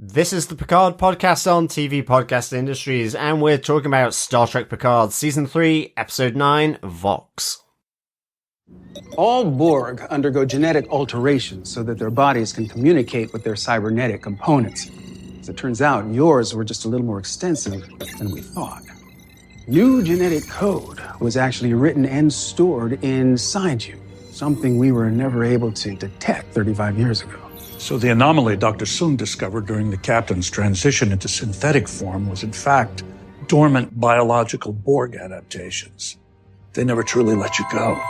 This is the Picard podcast on TV Podcast Industries, and we're talking about Star Trek Picard Season 3, Episode 9, Vox. All Borg undergo genetic alterations so that their bodies can communicate with their cybernetic components. As it turns out, yours were just a little more extensive than we thought. New genetic code was actually written and stored inside you, something we were never able to detect 35 years ago. So the anomaly Dr. Soong discovered during the captain's transition into synthetic form was in fact dormant biological Borg adaptations. They never truly let you go.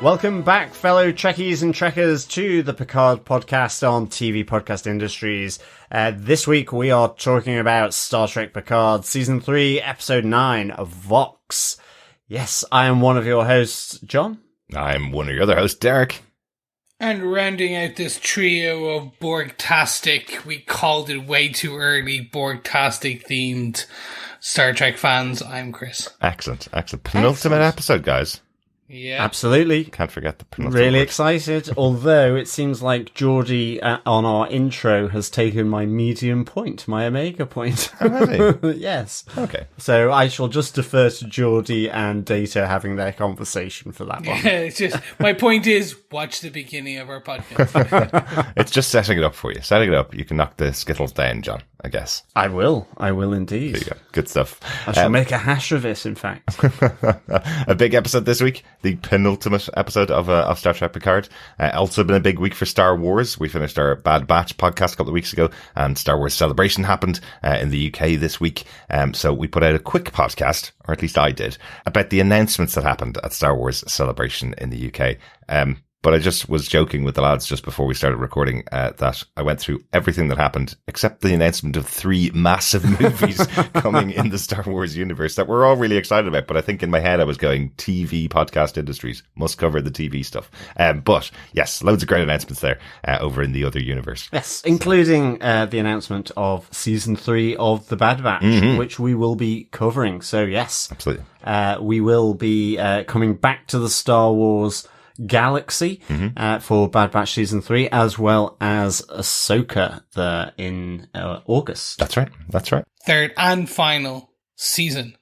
Welcome back, fellow Trekkies and Trekkers, to the Picard podcast on TV Podcast Industries. This week we are talking about Star Trek Picard Season 3, Episode 9, Vox. Yes, I am one of your hosts, John. I'm one of your other hosts, Derek. And rounding out this trio of Borg-tastic, we called it way too early, Borg-tastic themed Star Trek fans, I'm Chris. Excellent. Penultimate episode, guys. Yeah, absolutely. Can't forget the penultimate. Really excited, although it seems like Geordie on our intro has taken my medium point, my omega point. Oh, really? Yes. Okay. So I shall just defer to Geordie and Data having their conversation for that one. Yeah, it's just, my point is, watch the beginning of our podcast. It's just setting it up for you. Setting it up. You can knock the Skittles down, John, I guess. I will indeed. There you go. Good stuff. I shall make a hash of it, in fact. A big episode this week. The penultimate episode of Star Trek Picard. Also been a big week for Star Wars. We finished our Bad Batch podcast a couple of weeks ago, and Star Wars Celebration happened in the UK this week. So we put out a quick podcast, or at least I did, about the announcements that happened at Star Wars Celebration in the UK. But I just was joking with the lads just before we started recording that I went through everything that happened except the announcement of 3 massive movies coming in the Star Wars universe that we're all really excited about. But I think in my head I was going TV Podcast Industries must cover the TV stuff. But yes, loads of great announcements there over in the other universe. Yes, including the announcement of Season 3 of The Bad Batch, which we will be covering. So yes, absolutely. We will be coming back to the Star Wars Galaxy for Bad Batch Season 3, as well as Ahsoka in August. That's right. Third and final season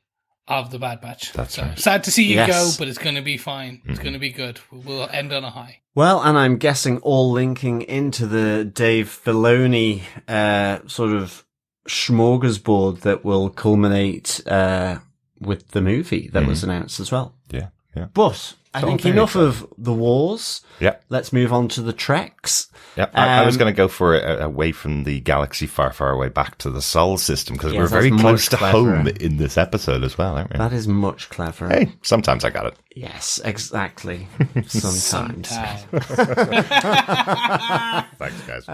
of the Bad Batch. That's right. Sad to see you go, but it's going to be fine. It's going to be good. We'll end on a high. Well, and I'm guessing all linking into the Dave Filoni sort of smorgasbord that will culminate with the movie that was announced as well. Yeah. But I think enough of the wars. Yeah. Let's move on to the Treks. Yeah, I was going to go for away from the galaxy, far, far away, back to the Sol system, because we're very close to home in this episode as well, aren't we? That is much cleverer. Hey, sometimes I got it. Yes, exactly. Sometimes. Thanks, guys.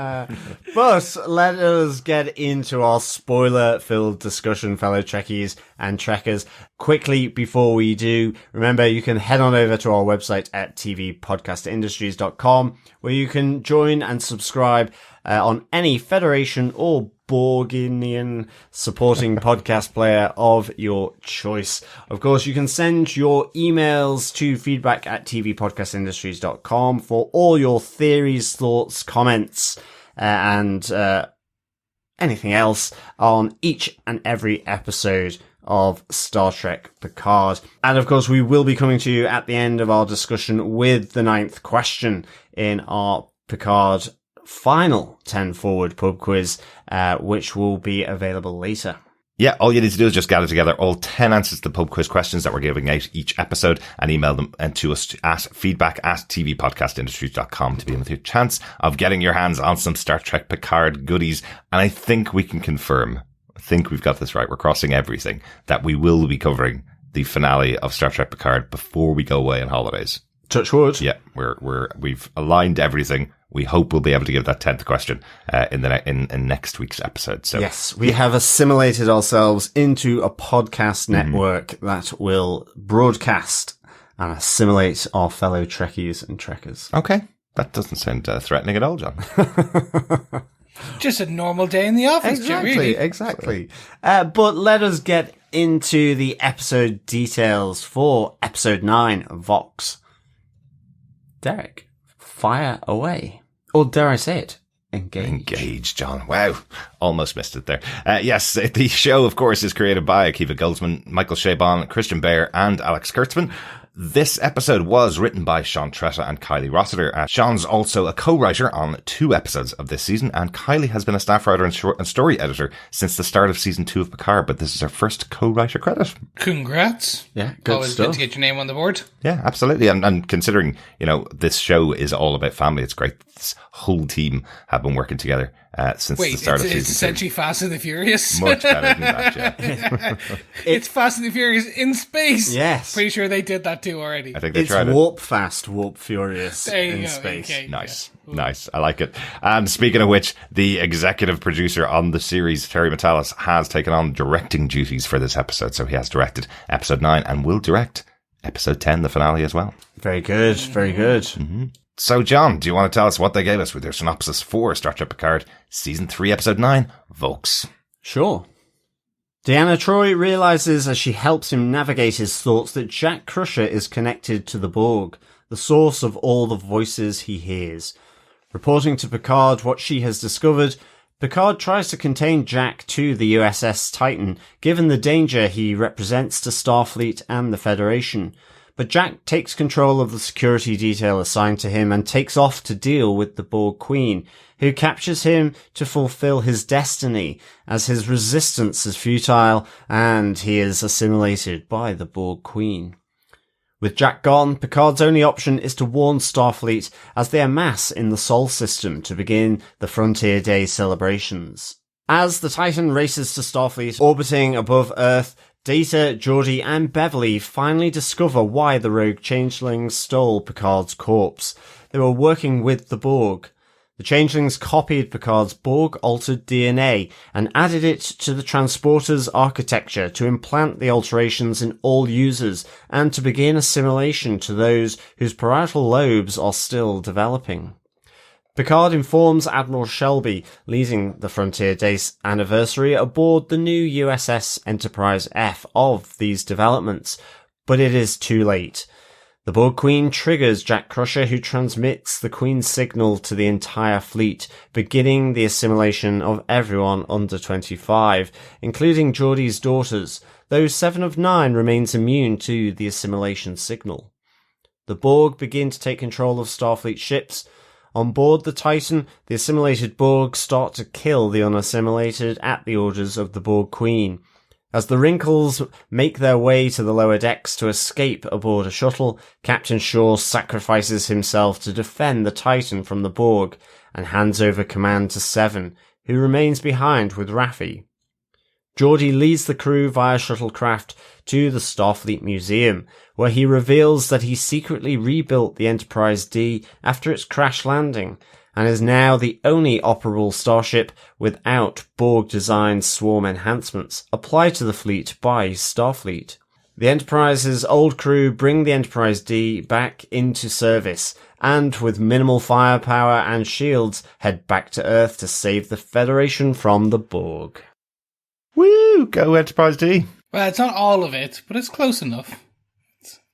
But let us get into our spoiler-filled discussion, fellow Trekkies and Trekkers. Quickly, before we do, remember you can head on over to our website at tvpodcastindustries.com, where you can join and subscribe on any Federation or Borginian supporting podcast player of your choice. Of course, you can send your emails to feedback at tvpodcastindustries.com for all your theories, thoughts, comments, and anything else on each and every episode of Star Trek Picard. And of course, we will be coming to you at the end of our discussion with the 9th question in our Picard final 10 forward pub quiz, which will be available later. Yeah, all you need to do is just gather together all 10 answers to the pub quiz questions that we're giving out each episode and email them to us at feedback@tvpodcastindustries.com to begin with your chance of getting your hands on some Star Trek Picard goodies. And I think we can confirm, I think we've got this right, we're crossing everything, that we will be covering the finale of Star Trek Picard before we go away on holidays. Touch wood. Yeah, we've aligned everything. We hope we'll be able to give that 10th question in next week's episode. So yes, we have assimilated ourselves into a podcast network that will broadcast and assimilate our fellow Trekkies and Trekkers. Okay, that doesn't sound threatening at all, John. Just a normal day in the office, Exactly, really. exactly. But let us get into the episode details for episode 9 of Vox. Derek, fire away. Or dare I say it, engage. Engage, John. Wow. Almost missed it there. Yes, the show, of course, is created by Akiva Goldsman, Michael Chabon, Christian Bale, and Alex Kurtzman. This episode was written by Sean Tretta and Kylie Rossiter. Sean's also a co-writer on 2 episodes of this season, and Kylie has been a staff writer and story editor since the start of season 2 of Picard, but this is her first co-writer credit. Congrats. Yeah, good Always stuff. good to get your name on the board. Yeah, absolutely. And considering, this show is all about family, it's great. This whole team have been working together since the start of season 2. It's essentially Fast and the Furious. Much better than that, yeah. It's Fast and the Furious in space. Yes. Pretty sure they did that too already. I think they It's tried it. warp fast, warp furious There you in go, space. okay. Nice. Nice. I like it. And speaking of which, the executive producer on the series, Terry Matalas, has taken on directing duties for this episode. So he has directed episode 9 and will direct episode 10, the finale, as well. Very good, very good. Mm-hmm. So, John, do you want to tell us what they gave us with their synopsis for Star Trek Picard, season 3, episode 9, Vox? Sure. Deanna Troi realizes as she helps him navigate his thoughts that Jack Crusher is connected to the Borg, the source of all the voices he hears. Reporting to Picard what she has discovered, Picard tries to contain Jack to the USS Titan, given the danger he represents to Starfleet and the Federation. But Jack takes control of the security detail assigned to him and takes off to deal with the Borg Queen, who captures him to fulfill his destiny, as his resistance is futile and he is assimilated by the Borg Queen. With Jack gone, Picard's only option is to warn Starfleet as they amass in the Sol system to begin the Frontier Day celebrations. As the Titan races to Starfleet orbiting above Earth, Data, Geordi, and Beverly finally discover why the rogue changelings stole Picard's corpse. They were working with the Borg. The changelings copied Picard's Borg-altered DNA and added it to the transporter's architecture to implant the alterations in all users and to begin assimilation to those whose parietal lobes are still developing. Picard informs Admiral Shelby, leading the Frontier Day anniversary aboard the new USS Enterprise F, of these developments, but it is too late. The Borg Queen triggers Jack Crusher, who transmits the Queen's signal to the entire fleet, beginning the assimilation of everyone under 25, including Geordi's daughters, though 7 of 9 remains immune to the assimilation signal. The Borg begin to take control of Starfleet ships. On board the Titan, the assimilated Borg start to kill the unassimilated at the orders of the Borg Queen. As the Wrinkles make their way to the lower decks to escape aboard a shuttle, Captain Shaw sacrifices himself to defend the Titan from the Borg and hands over command to Seven, who remains behind with Raffi. Geordi leads the crew via shuttlecraft to the Starfleet Museum, where he reveals that he secretly rebuilt the Enterprise D after its crash landing, and is now the only operable starship without Borg-designed swarm enhancements applied to the fleet by Starfleet. The Enterprise's old crew bring the Enterprise D back into service, and with minimal firepower and shields, head back to Earth to save the Federation from the Borg. Woo! Go Enterprise D. Well, it's not all of it, but it's close enough.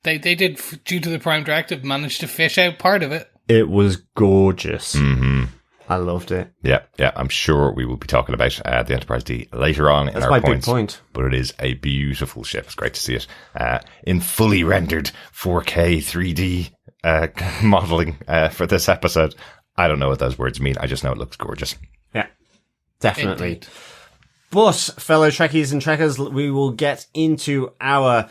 They did, due to the Prime Directive, manage to fish out part of it. It was gorgeous. Mm-hmm. I loved it. Yeah. I'm sure we will be talking about the Enterprise D later on in That's our my points. big point. But it is a beautiful ship. It's great to see it in fully rendered 4K 3D modelling for this episode. I don't know what those words mean. I just know it looks gorgeous. Yeah, definitely. Indeed. But, fellow Trekkies and Trekkers, we will get into our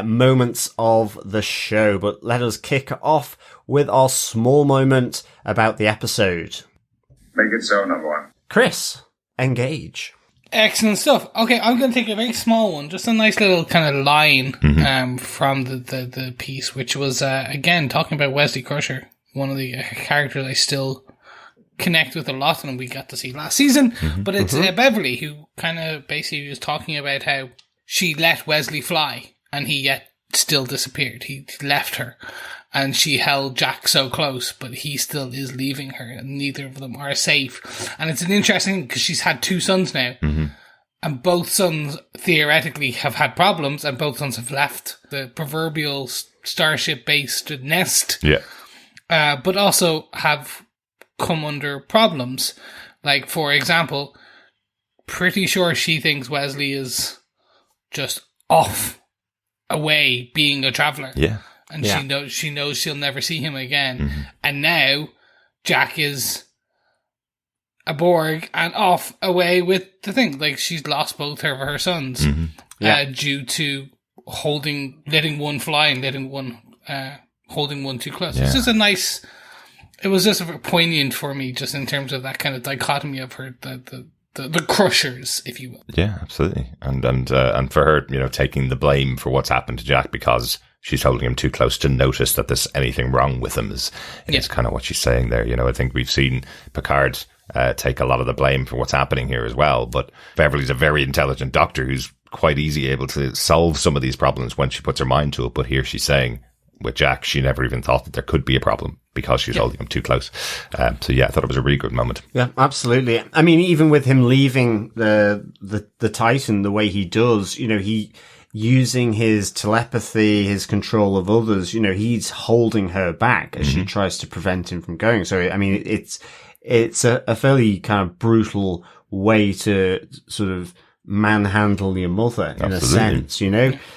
moments of the show. But let us kick off with our small moment about the episode. Make it so, number one. Chris, engage. Excellent stuff. Okay, I'm going to take a very small one, just a nice little kind of line from the piece, which was, again, talking about Wesley Crusher, one of the characters I still connect with a lot, and we got to see last season. But it's Beverly, who kind of basically was talking about how she let Wesley fly, and he yet still disappeared. He left her. And she held Jack so close, but he still is leaving her, and neither of them are safe. And it's an interesting thing, because she's had 2 sons now, and both sons theoretically have had problems, and both sons have left the proverbial starship-based nest, but also have come under problems. Like, for example, pretty sure she thinks Wesley is just off, away, being a traveller. Yeah. And she knows she'll never see him again. And now Jack is a Borg and off away with the thing. Like, she's lost both of her sons due to letting one fly and letting one holding one too close. It's just it was just poignant for me, just in terms of that kind of dichotomy of her, the crushers, if you will. Yeah, absolutely. And for her, taking the blame for what's happened to Jack because she's holding him too close to notice that there's anything wrong with him is kind of what she's saying there. I think we've seen Picard take a lot of the blame for what's happening here as well. But Beverly's a very intelligent doctor who's quite easy able to solve some of these problems when she puts her mind to it. But here she's saying with Jack, she never even thought that there could be a problem because she's holding him too close. I thought it was a really good moment. Yeah, absolutely. I mean, even with him leaving the Titan the way he does, he using his telepathy, his control of others, he's holding her back as she tries to prevent him from going. So, I mean, it's a fairly kind of brutal way to sort of manhandle your mother in a sense,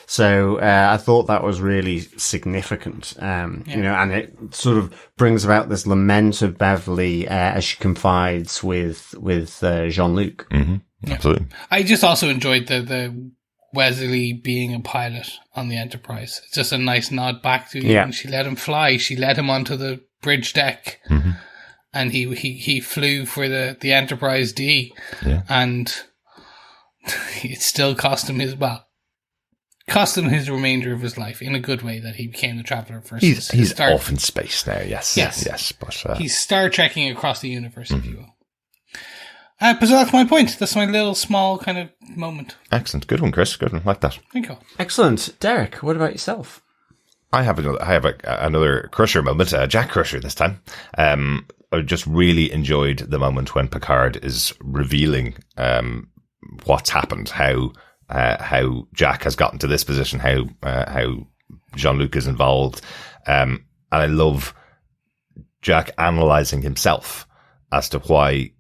So, I thought that was really significant, and it sort of brings about this lament of Beverly, as she confides with Jean Luc. Absolutely. I just also enjoyed the Wesley being a pilot on the Enterprise. It's just a nice nod back to him. She let him fly. She let him onto the bridge deck, and he flew for the Enterprise D, and it still cost him his remainder of his life in a good way, that he became the Traveller first. He's off in space now. Yes. But he's Star Trekking across the universe, if you will. But so that's my point. That's my little small kind of moment. Excellent. Good one, Chris. Good one. Like that. Thank you. Excellent. Derek, what about yourself? I have another Crusher moment, Jack Crusher this time. I just really enjoyed the moment when Picard is revealing what's happened, how Jack has gotten to this position, how Jean Luc is involved, and I love Jack analysing himself as to why.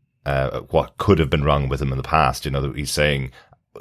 What could have been wrong with him in the past, that he's saying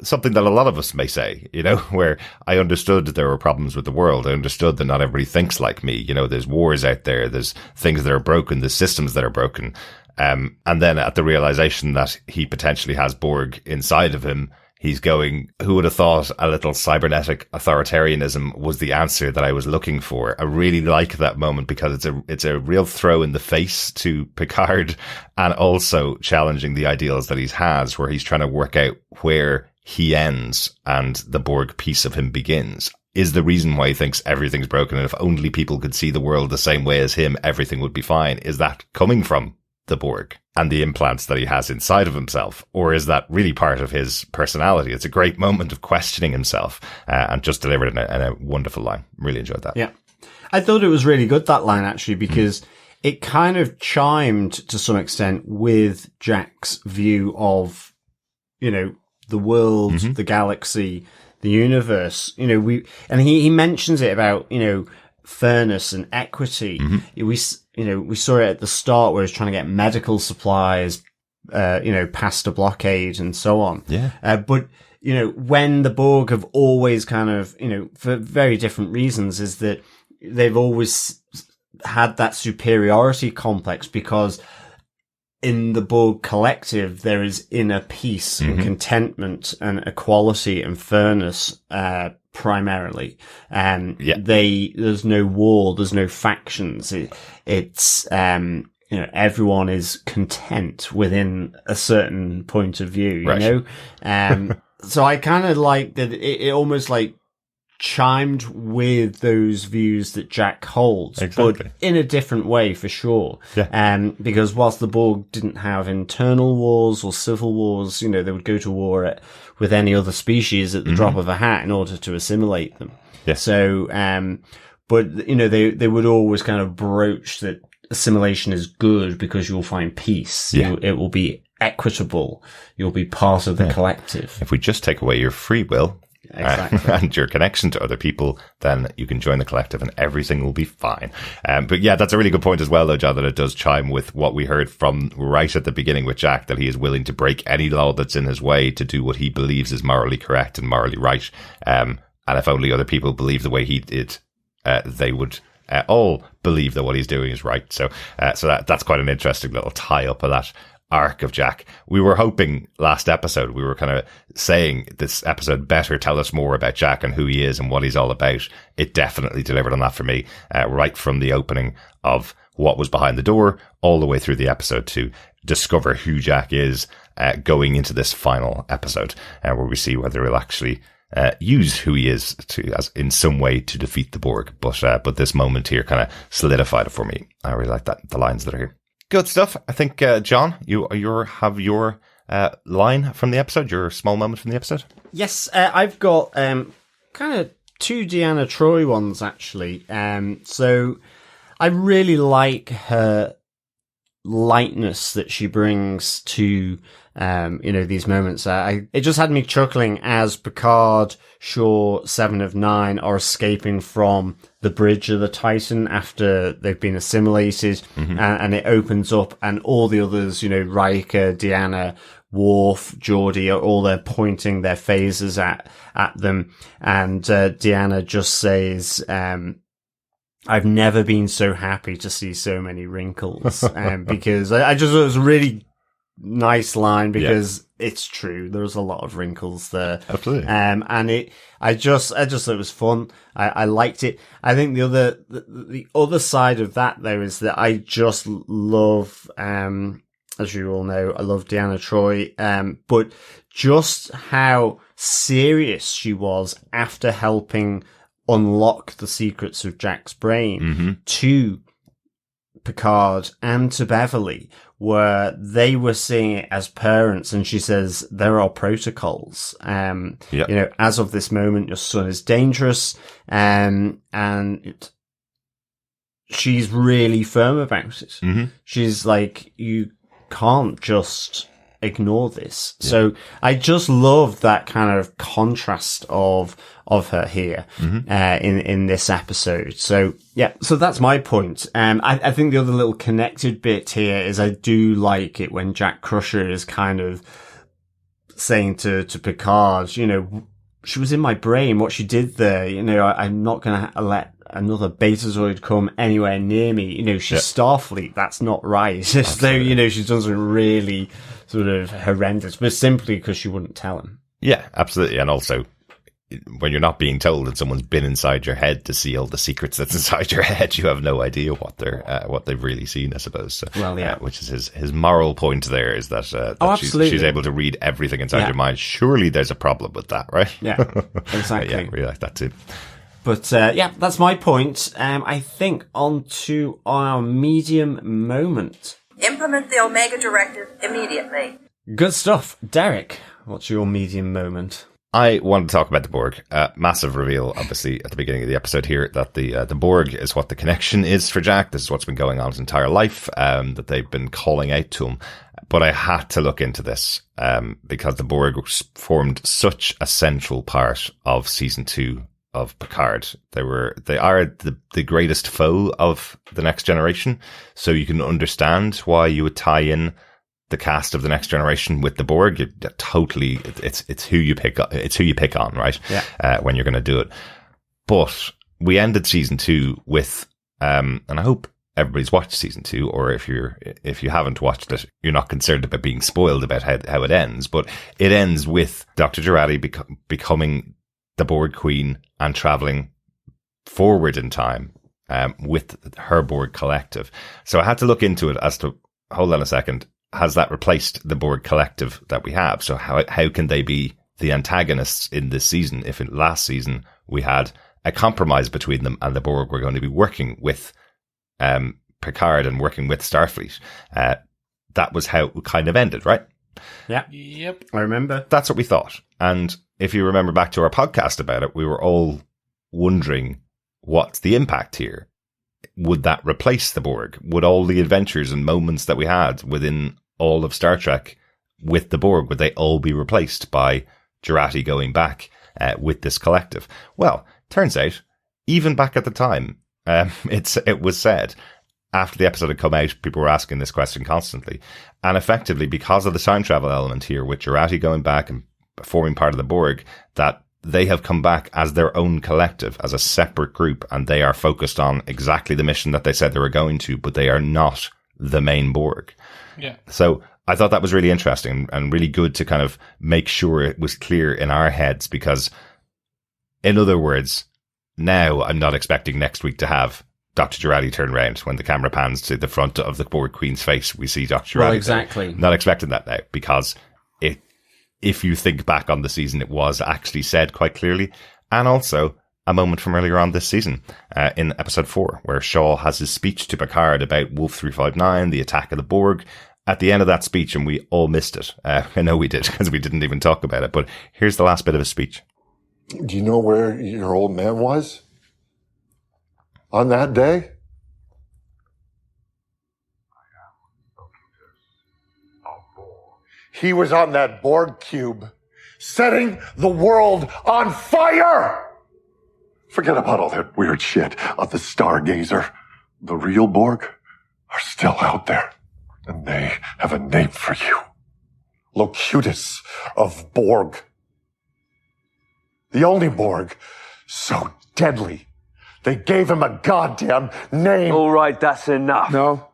something that a lot of us may say, where I understood that there were problems with the world. I understood that not everybody thinks like me. There's wars out there. There's things that are broken. There's systems that are broken. And then at the realization that he potentially has Borg inside of him, he's going, who would have thought a little cybernetic authoritarianism was the answer that I was looking for? I really like that moment because it's a real throw in the face to Picard, and also challenging the ideals that he has, where he's trying to work out where he ends and the Borg piece of him begins. Is the reason why he thinks everything's broken, and if only people could see the world the same way as him, everything would be fine. Is that coming from the Borg and the implants that he has inside of himself, or is that really part of his personality? It's a great moment of questioning himself, and just delivered in a wonderful line. Really enjoyed that. Yeah, I thought it was really good, that line, actually, because it kind of chimed to some extent with Jack's view of, the world, the galaxy, the universe. He mentions it about, fairness and equity. We saw it at the start where he's trying to get medical supplies, past a blockade and so on. Yeah. But, when the Borg have always kind of, for very different reasons, is that they've always had that superiority complex because in the Borg collective, there is inner peace and contentment and equality and fairness, primarily. There's no war, there's no factions. It's everyone is content within a certain point of view, you know? So I kind of like that it almost like chimed with those views that Jack holds, but in a different way for sure. Because whilst the Borg didn't have internal wars or civil wars, they would go to war with any other species at the drop of a hat in order to assimilate them. So, but they would always kind of broach that assimilation is good because you'll find peace. It will be equitable. You'll be part of the collective. If we just take away your free will, and your connection to other people, then you can join the collective and everything will be fine. But yeah, that's a really good point as well, though, John, that it does chime with what we heard from right at the beginning with Jack, that he is willing to break any law that's in his way to do what he believes is morally correct and morally right. And if only other people believe the way he did, they would all believe that what he's doing is right. So that's quite an interesting little tie up of that arc of Jack. We were hoping last episode, we were kind of saying this episode better tell us more about Jack and who he is and what he's all about. It definitely delivered on that for me, right from the opening of what was behind the door all the way through the episode to discover who Jack is, going into this final episode, where we see whether he'll actually use who he is as in some way to defeat the Borg. But this moment here kind of solidified it for me. I really like that, the lines that are here. Good stuff. I think, John, you have your line from the episode, your small moment from the episode. Yes, I've got kind of two Deanna Troi ones, actually. So I really like her lightness that she brings to these moments. It just had me chuckling as Picard, Shaw, 7 of 9 are escaping from the bridge of the Titan after they've been assimilated, and it opens up and all the others, Riker, Deanna, Worf, Geordi are all there pointing their phasers at them, and Deanna just says, I've never been so happy to see so many wrinkles, because I just thought it was a really nice line, because it's true. There's a lot of wrinkles there. Absolutely. And I just thought it was fun. I liked it. I think the other side of that, though, is that I just love, as you all know, I love Deanna Troi, but just how serious she was after helping unlock the secrets of Jack's brain to Picard and to Beverly, where they were seeing it as parents, and she says there are protocols. As of this moment, your son is dangerous, and she's really firm about it. She's like, you can't just ignore this. So I just love that kind of contrast of her here in this episode. So so that's my point. I think the other little connected bit here is I do like it when Jack Crusher is kind of saying to Picard, she was in my brain, what she did there, I'm not going to let another Betazoid come anywhere near me. She's Starfleet. That's not right. So, she's done something really sort of horrendous, but simply because she wouldn't tell him. Yeah, absolutely. And also, when you're not being told that someone's been inside your head to see all the secrets that's inside your head, you have no idea what they've really seen, I suppose. So, which is his moral point there, is that, she's able to read everything inside your mind. Surely there's a problem with that, right? Yeah, exactly. Yeah, really like that too. But that's my point. I think on to our medium moment. Implement the Omega Directive immediately. Good stuff. Derek, what's your medium moment? I want to talk about the Borg. Massive reveal, obviously, at the beginning of the episode here, that the Borg is what the connection is for Jack. This is what's been going on his entire life, that they've been calling out to him. But I had to look into this, because the Borg formed such a central part of season 2 of Picard. They are the greatest foe of the Next Generation. So you can understand why you would tie in the cast of the Next Generation with the Borg. It's who you pick. It's who you pick on, right? Yeah. When you're going to do it. But we ended season 2 with, and I hope everybody's watched season 2, or if you haven't watched it, you're not concerned about being spoiled about how it ends. But it ends with Dr. Jurati becoming the Borg Queen and traveling forward in time with her Borg collective. So I had to look into it as to, hold on a second, has that replaced the Borg collective that we have? So how can they be the antagonists in this season if in last season we had a compromise between them and the Borg were going to be working with Picard and working with Starfleet? That was how it kind of ended, right? Yeah. Yep. I remember. That's what we thought. And if you remember back to our podcast about it, we were all wondering, what's the impact here? Would that replace the Borg? Would all the adventures and moments that we had within all of Star Trek with the Borg, would they all be replaced by Jurati going back with this collective? Well, turns out, even back at the time, it was said, after the episode had come out, people were asking this question constantly. And effectively, because of the time travel element here, with Jurati going back and forming part of the Borg, that they have come back as their own collective, as a separate group, and they are focused on exactly the mission that they said they were going to, but they are not the main Borg. Yeah. So I thought that was really interesting and really good to kind of make sure it was clear in our heads, because, in other words, now I'm not expecting next week to have Dr. Jurati turn around when the camera pans to the front of the Borg Queen's face. We see Dr. Jurati. Well, exactly. There. Not expecting that now, because if you think back on the season, it was actually said quite clearly. And also a moment from earlier on this season, in episode 4, where Shaw has his speech to Picard about Wolf 359, the attack of the Borg. At the end of that speech, and we all missed it. I know we did, because we didn't even talk about it, but here's the last bit of his speech. Do you know where your old man was on that day? He was on that Borg cube, setting the world on fire! Forget about all that weird shit of the Stargazer. The real Borg are still out there, and they have a name for you. Locutus of Borg. The only Borg so deadly, they gave him a goddamn name. All right, that's enough. No?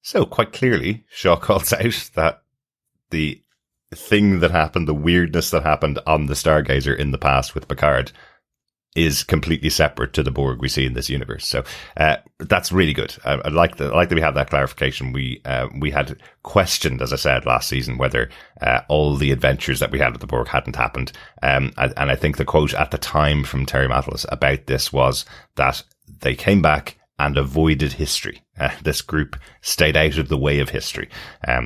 So quite clearly, Shaw calls out that the thing that happened, the weirdness that happened on the Stargazer in the past with Picard, is completely separate to the Borg we see in this universe. So that's really good. I like that we have that clarification. We had questioned, as I said last season, whether all the adventures that we had with the Borg hadn't happened. And I think the quote at the time from Terry Matalas about this was that they came back and avoided history. This group stayed out of the way of history.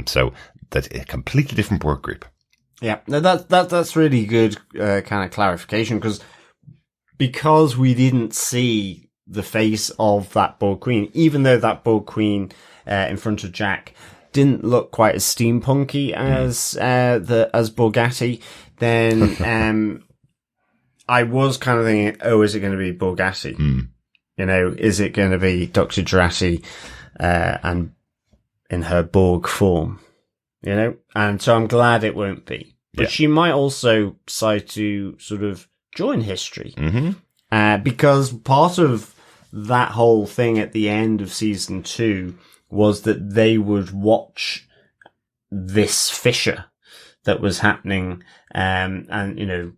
So that's a completely different Borg group. Yeah, no, that's really good kind of clarification, because we didn't see the face of that Borg Queen, even though that Borg Queen in front of Jack didn't look quite as steampunky as Borgatti, then I was kind of thinking, oh, is it going to be Borgatti? You know, is it going to be Dr. Jurati and in her Borg form? You know, and so I'm glad it won't be. But she might also decide to sort of join history. Because part of that whole thing at the end of season 2 was that they would watch this fissure that was happening, and, you know,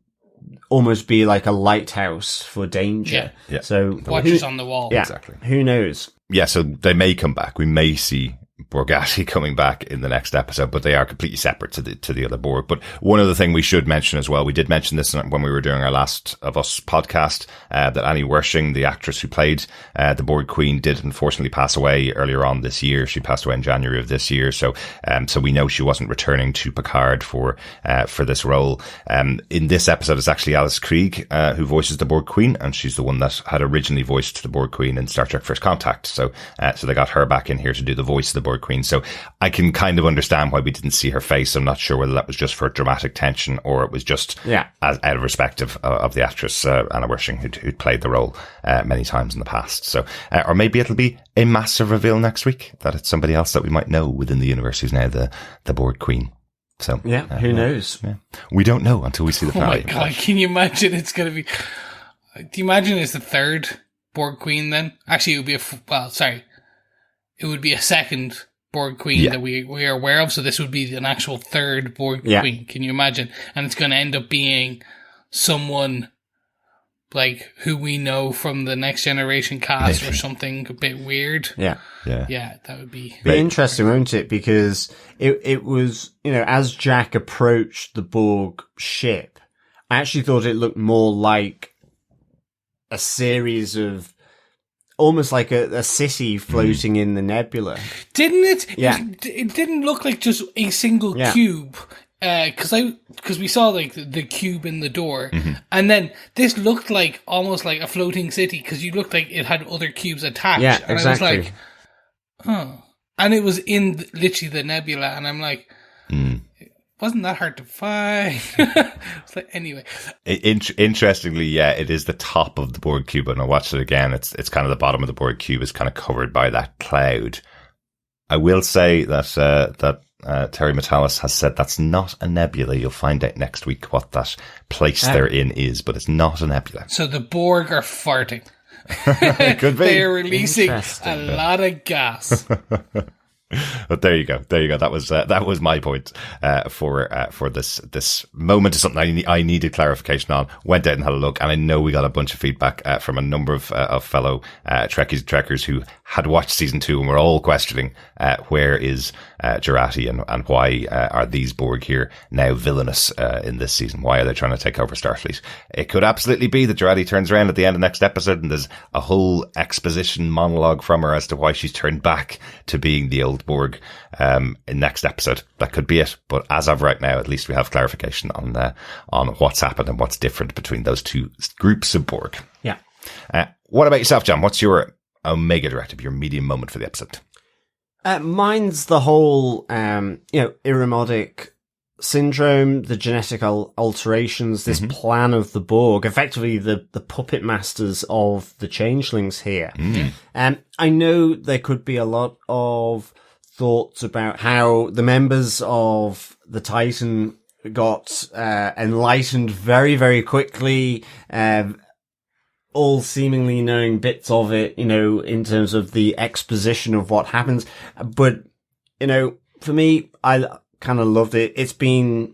almost be like a lighthouse for danger. Yeah. So watches on the wall. Yeah, exactly. Who knows? Yeah, so they may come back. We may see Borgatti coming back in the next episode, but they are completely separate to the other Borg. But one other thing we should mention as well, we did mention this when we were doing our Last of Us podcast, that Annie Wershing, the actress who played the Borg Queen, did unfortunately pass away earlier on this year. She passed away in January of this year, so we know she wasn't returning to Picard for this role. In this episode, it's actually Alice Krieg who voices the Borg Queen, and she's the one that had originally voiced the Borg Queen in Star Trek First Contact. So they got her back in here to do the voice of the Borg Queen. So I can kind of understand why we didn't see her face. I'm not sure whether that was just for dramatic tension or it was just as out of respect of the actress Anna Wershing who'd played the role many times in the past. So or maybe it'll be a massive reveal next week that it's somebody else that we might know within the universe who's now the Borg Queen. So who knows? Yeah. We don't know until we see the finale. Oh my god! Can you imagine? It's going to be. Do you imagine it's the third Borg Queen? Then actually, it would be it would be a second Borg Queen that we are aware of. So this would be an actual third Borg Queen. Can you imagine? And it's going to end up being someone like who we know from the Next Generation cast or something a bit weird. Yeah, that would be interesting, won't it? Because it was, as Jack approached the Borg ship, I actually thought it looked more like a series of almost like a city floating in the nebula. Didn't it? Yeah. It didn't look like just a single cube. Because we saw like the cube in the door, and then this looked like almost like a floating city because you looked like it had other cubes attached. Yeah, and exactly. I was like, huh. And it was in literally the nebula, and I'm like, it wasn't that hard to find. It's like, anyway. Interestingly, it is the top of the Borg cube, and I watched it again. It's kind of the bottom of the Borg cube is kind of covered by that cloud. I will say that Terry Metalis has said that's not a nebula. You'll find out next week what that place they're in is, but it's not a nebula. So the Borg are farting. Could be. They are releasing a lot of gas. But there you go. That was my point for this moment. Is something I needed clarification on. Went out and had a look, and I know we got a bunch of feedback from a number of fellow Trekkies and Trekkers who had watched season 2 and were all questioning where is Jurati and why are these Borg here now villainous in this season? Why are they trying to take over Starfleet? It could absolutely be that Jurati turns around at the end of next episode and there's a whole exposition monologue from her as to why she's turned back to being the old Borg in next episode. That could be it. But as of right now, at least we have clarification on what's happened and what's different between those two groups of Borg. Yeah. What about yourself, John? What's your Omega directive, your medium moment for the episode? Mine's the whole, Irumodic syndrome, the genetic alterations, this plan of the Borg, effectively the puppet masters of the changelings here. I know there could be a lot of thoughts about how the members of the Titan got enlightened very, very quickly, all seemingly knowing bits of it, in terms of the exposition of what happens. But, for me, I kind of loved it. It's been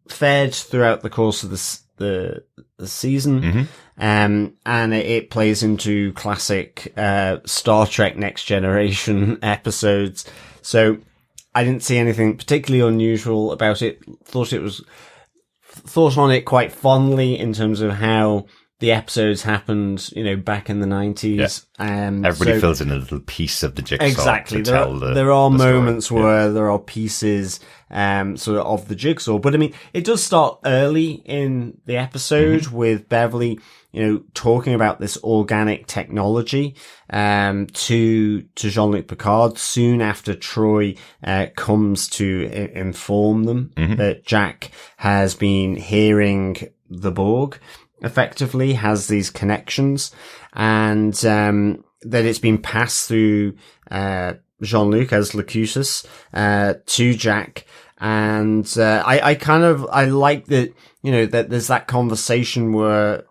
fed throughout the course of the season. And it plays into classic, Star Trek Next Generation episodes. So I didn't see anything particularly unusual about it. Thought on it quite fondly in terms of how the episodes happened, back in the 90s. Everybody fills in a little piece of the jigsaw. Exactly. To there are moments where there are pieces, sort of the jigsaw. But I mean, it does start early in the episode with Beverly, talking about this organic technology, to Jean Luc Picard soon after Troy, comes to inform them that Jack has been hearing the Borg. Effectively has these connections, and that it's been passed through Jean-Luc as Locutus to Jack, and I like that, that there's that conversation where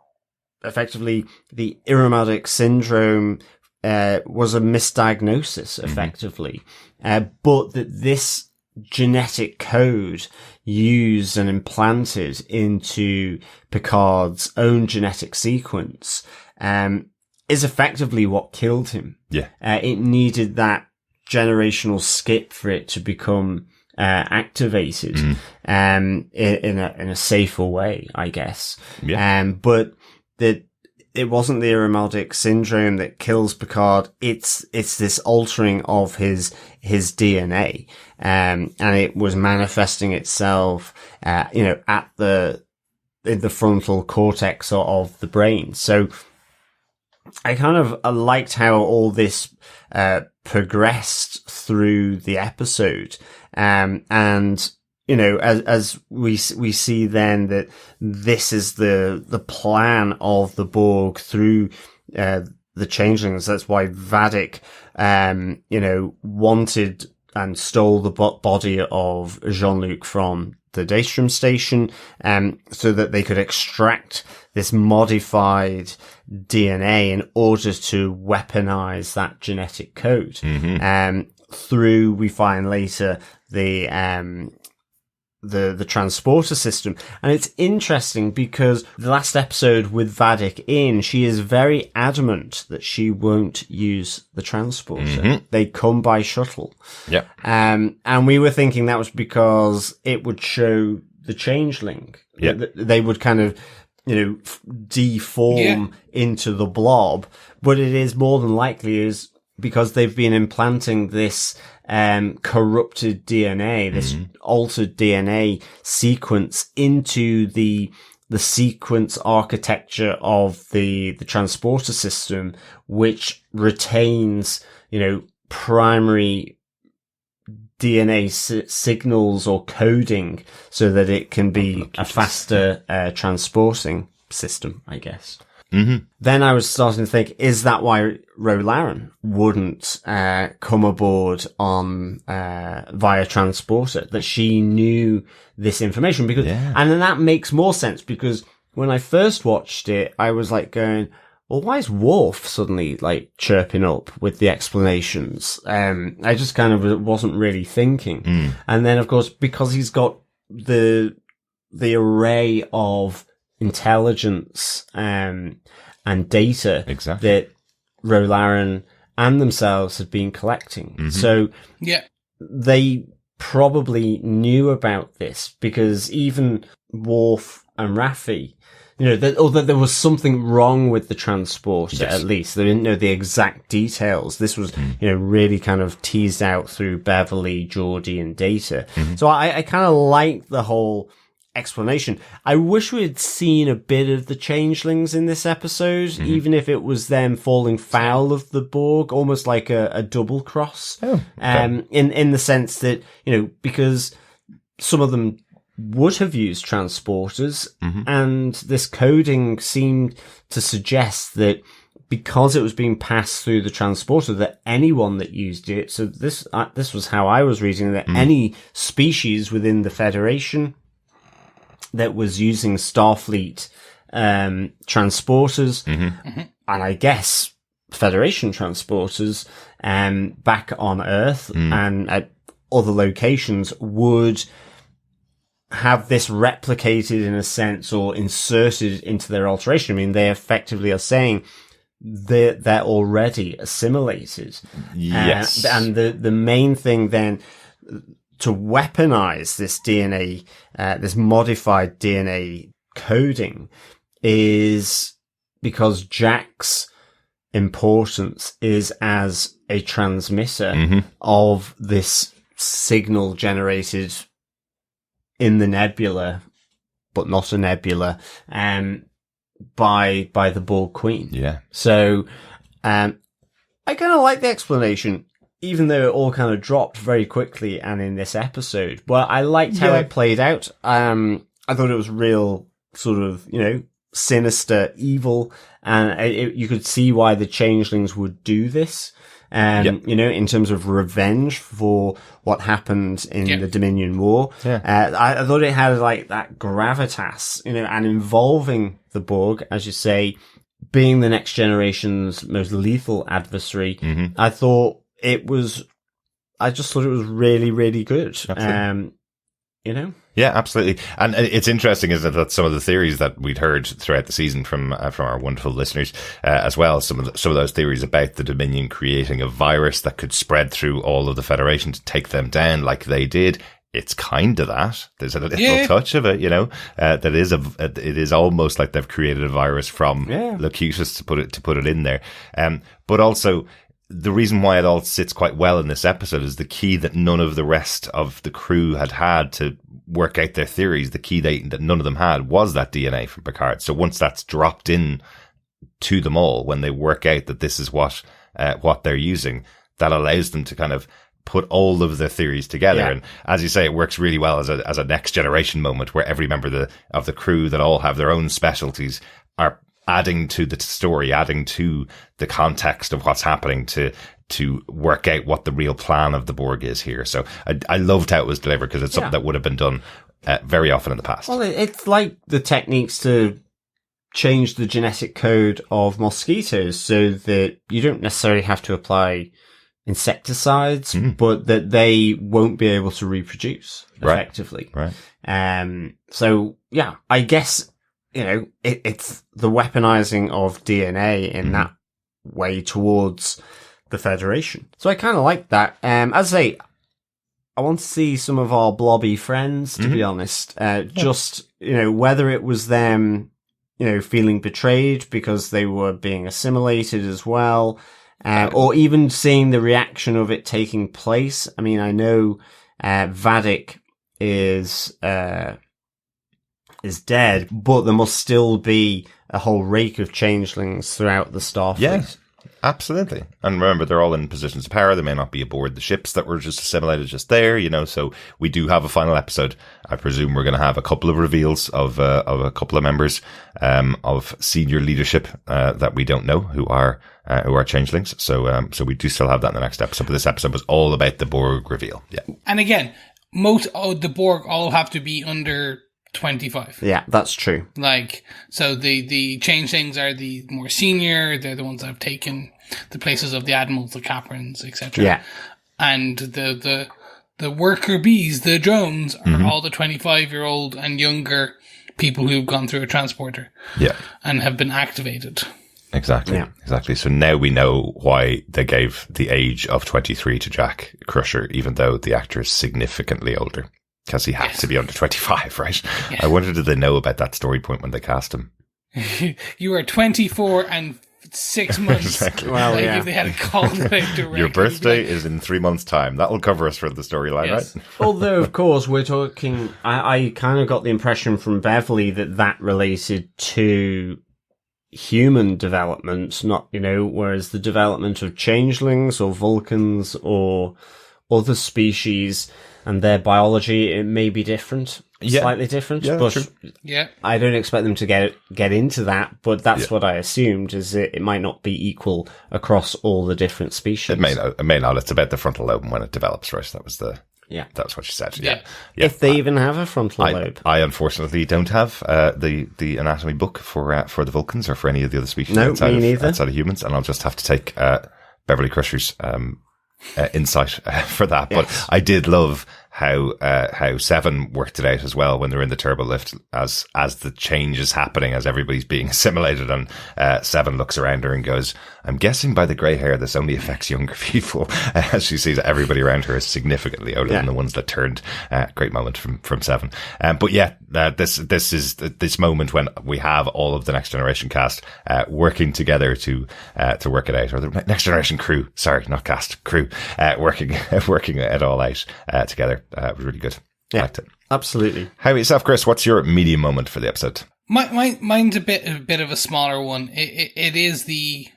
effectively the Irumodic syndrome was a misdiagnosis, effectively, but that this genetic code used and implanted into Picard's own genetic sequence is effectively what killed him. Yeah. It needed that generational skip for it to become activated in a safer way, I guess. Yeah. But it wasn't the Irumodic syndrome that kills Picard. It's this altering of his DNA. And it was manifesting itself, in the frontal cortex of the brain. So I liked how all this, progressed through the episode. And, as we see then that this is the plan of the Borg through, the changelings. That's why Vadik, wanted and stole the body of Jean-Luc from the Daystrom station, so that they could extract this modified DNA in order to weaponize that genetic code. Through, we find later, the transporter system. And it's interesting because the last episode with Vadik in, she is very adamant that she won't use the transporter. They come by shuttle. Yep. And we were thinking that was because it would show the changeling. Yep. They would kind of, deform into the blob. But it is more than likely is because they've been implanting this corrupted DNA, this altered DNA sequence into the sequence architecture of the transporter system, which retains, primary DNA signals or coding so that it can be a faster transporting system, I guess. Then I was starting to think, is that why Rolaren wouldn't come aboard on via transporter? That she knew this information because, and then that makes more sense because when I first watched it, I was like going, well, why is Worf suddenly like chirping up with the explanations? I just kind of wasn't really thinking, and then of course because he's got the array of intelligence and data that Rolaren and themselves had been collecting. So they probably knew about this because even Worf and Raffi, that there was something wrong with the transporter, at least. They didn't know the exact details. This was, really kind of teased out through Beverly, Geordi, and Data. So I kind of like the whole explanation. I wish we had seen a bit of the changelings in this episode, even if it was them falling foul of the Borg, almost like a double cross. In the sense that, because some of them would have used transporters, and this coding seemed to suggest that because it was being passed through the transporter, that anyone that used it, so this was how I was reading, that any species within the Federation that was using Starfleet transporters, and I guess Federation transporters back on Earth and at other locations would have this replicated in a sense or inserted into their alteration. I mean, they effectively are saying they're already assimilated. Yes. And the main thing then to weaponize this DNA, this modified DNA coding, is because Jack's importance is as a transmitter of this signal generated in the nebula, but not a nebula, by the Borg Queen. Yeah. So, I kind of like the explanation, even though it all kind of dropped very quickly and in this episode. But I liked how it played out. I thought it was real sort of, sinister, evil, and you could see why the changelings would do this. In terms of revenge for what happened in the Dominion War. I thought it had like that gravitas, and involving the Borg, as you say, being the next generation's most lethal adversary. I just thought it was really, really good. Yeah, absolutely. And it's interesting, isn't it, that some of the theories that we'd heard throughout the season from our wonderful listeners, as well, some of those theories about the Dominion creating a virus that could spread through all of the Federation to take them down like they did. It's kind of that. There's a little touch of it, that it is almost like they've created a virus from Locutus to put it in there. But also, the reason why it all sits quite well in this episode is the key that none of the rest of the crew had to work out their theories. The key that none of them had was that DNA from Picard. So once that's dropped in to them all, when they work out that this is what they're using, that allows them to kind of put all of their theories together. And as you say, it works really well as a next generation moment where every member of the crew that all have their own specialties are adding to the story, adding to the context of what's happening to work out what the real plan of the Borg is here. So I loved how it was delivered, because it's something that would have been done very often in the past. Well, it's like the techniques to change the genetic code of mosquitoes so that you don't necessarily have to apply insecticides, but that they won't be able to reproduce effectively. Right. So yeah, I guess, it's the weaponizing of DNA in that way towards the Federation. So I kind of like that. As I say, I want to see some of our blobby friends, to be honest. Just, whether it was them, feeling betrayed because they were being assimilated as well, or even seeing the reaction of it taking place. I mean, I know Vadik is dead, but there must still be a whole rake of changelings throughout the Starfleet. Yes, absolutely. And remember, they're all in positions of power. They may not be aboard the ships that were just assimilated just there, so we do have a final episode. I presume we're going to have a couple of reveals of a couple of members of senior leadership that we don't know who are changelings. So we do still have that in the next episode. But this episode was all about the Borg reveal. Yeah. And again, most of the Borg all have to be under 25. Yeah, that's true. So the changelings are the more senior. They're the ones that have taken the places of the admirals, the Caprins, etc. Yeah. And the worker bees, the drones, are all the 25-year-old and younger people who've gone through a transporter. Yeah. And have been activated. Exactly. Yeah. Exactly. So now we know why they gave the age of 23 to Jack Crusher, even though the actor is significantly older. Because he had to be under 25, right? Yeah. I wonder, did they know about that story point when they cast him? You are 24 and 6 months. Exactly. Well, if they had called it out directly. Your birthday is in 3 months' time. That'll cover us for the storyline, right? Although, of course, we're talking... I kind of got the impression from Beverly that related to human development, not, whereas the development of changelings or Vulcans or other species and their biology, it may be different, slightly different. Yeah, but true. Yeah. I don't expect them to get into that, but that's what I assumed, is it might not be equal across all the different species. It may not. It's about the frontal lobe and when it develops, right? That was that's what she said. Yeah. If they even have a frontal lobe. I unfortunately don't have the anatomy book for the Vulcans or for any of the other species neither. outside of humans, and I'll just have to take Beverly Crusher's insight for that. Yes. But I did love how Seven worked it out as well when they're in the turbo lift as the change is happening, as everybody's being assimilated, and Seven looks around her and goes, "I'm guessing by the grey hair this only affects younger people," as she sees that everybody around her is significantly older than the ones that turned. Great moment from Seven. But this is this moment when we have all of the Next Generation cast working together to work it out, or the Next Generation crew, sorry, not cast, crew, working it all out together. It was really good. I liked it. Absolutely. How about yourself, Chris? What's your medium moment for the episode? Mine's a bit of a smaller one. It is the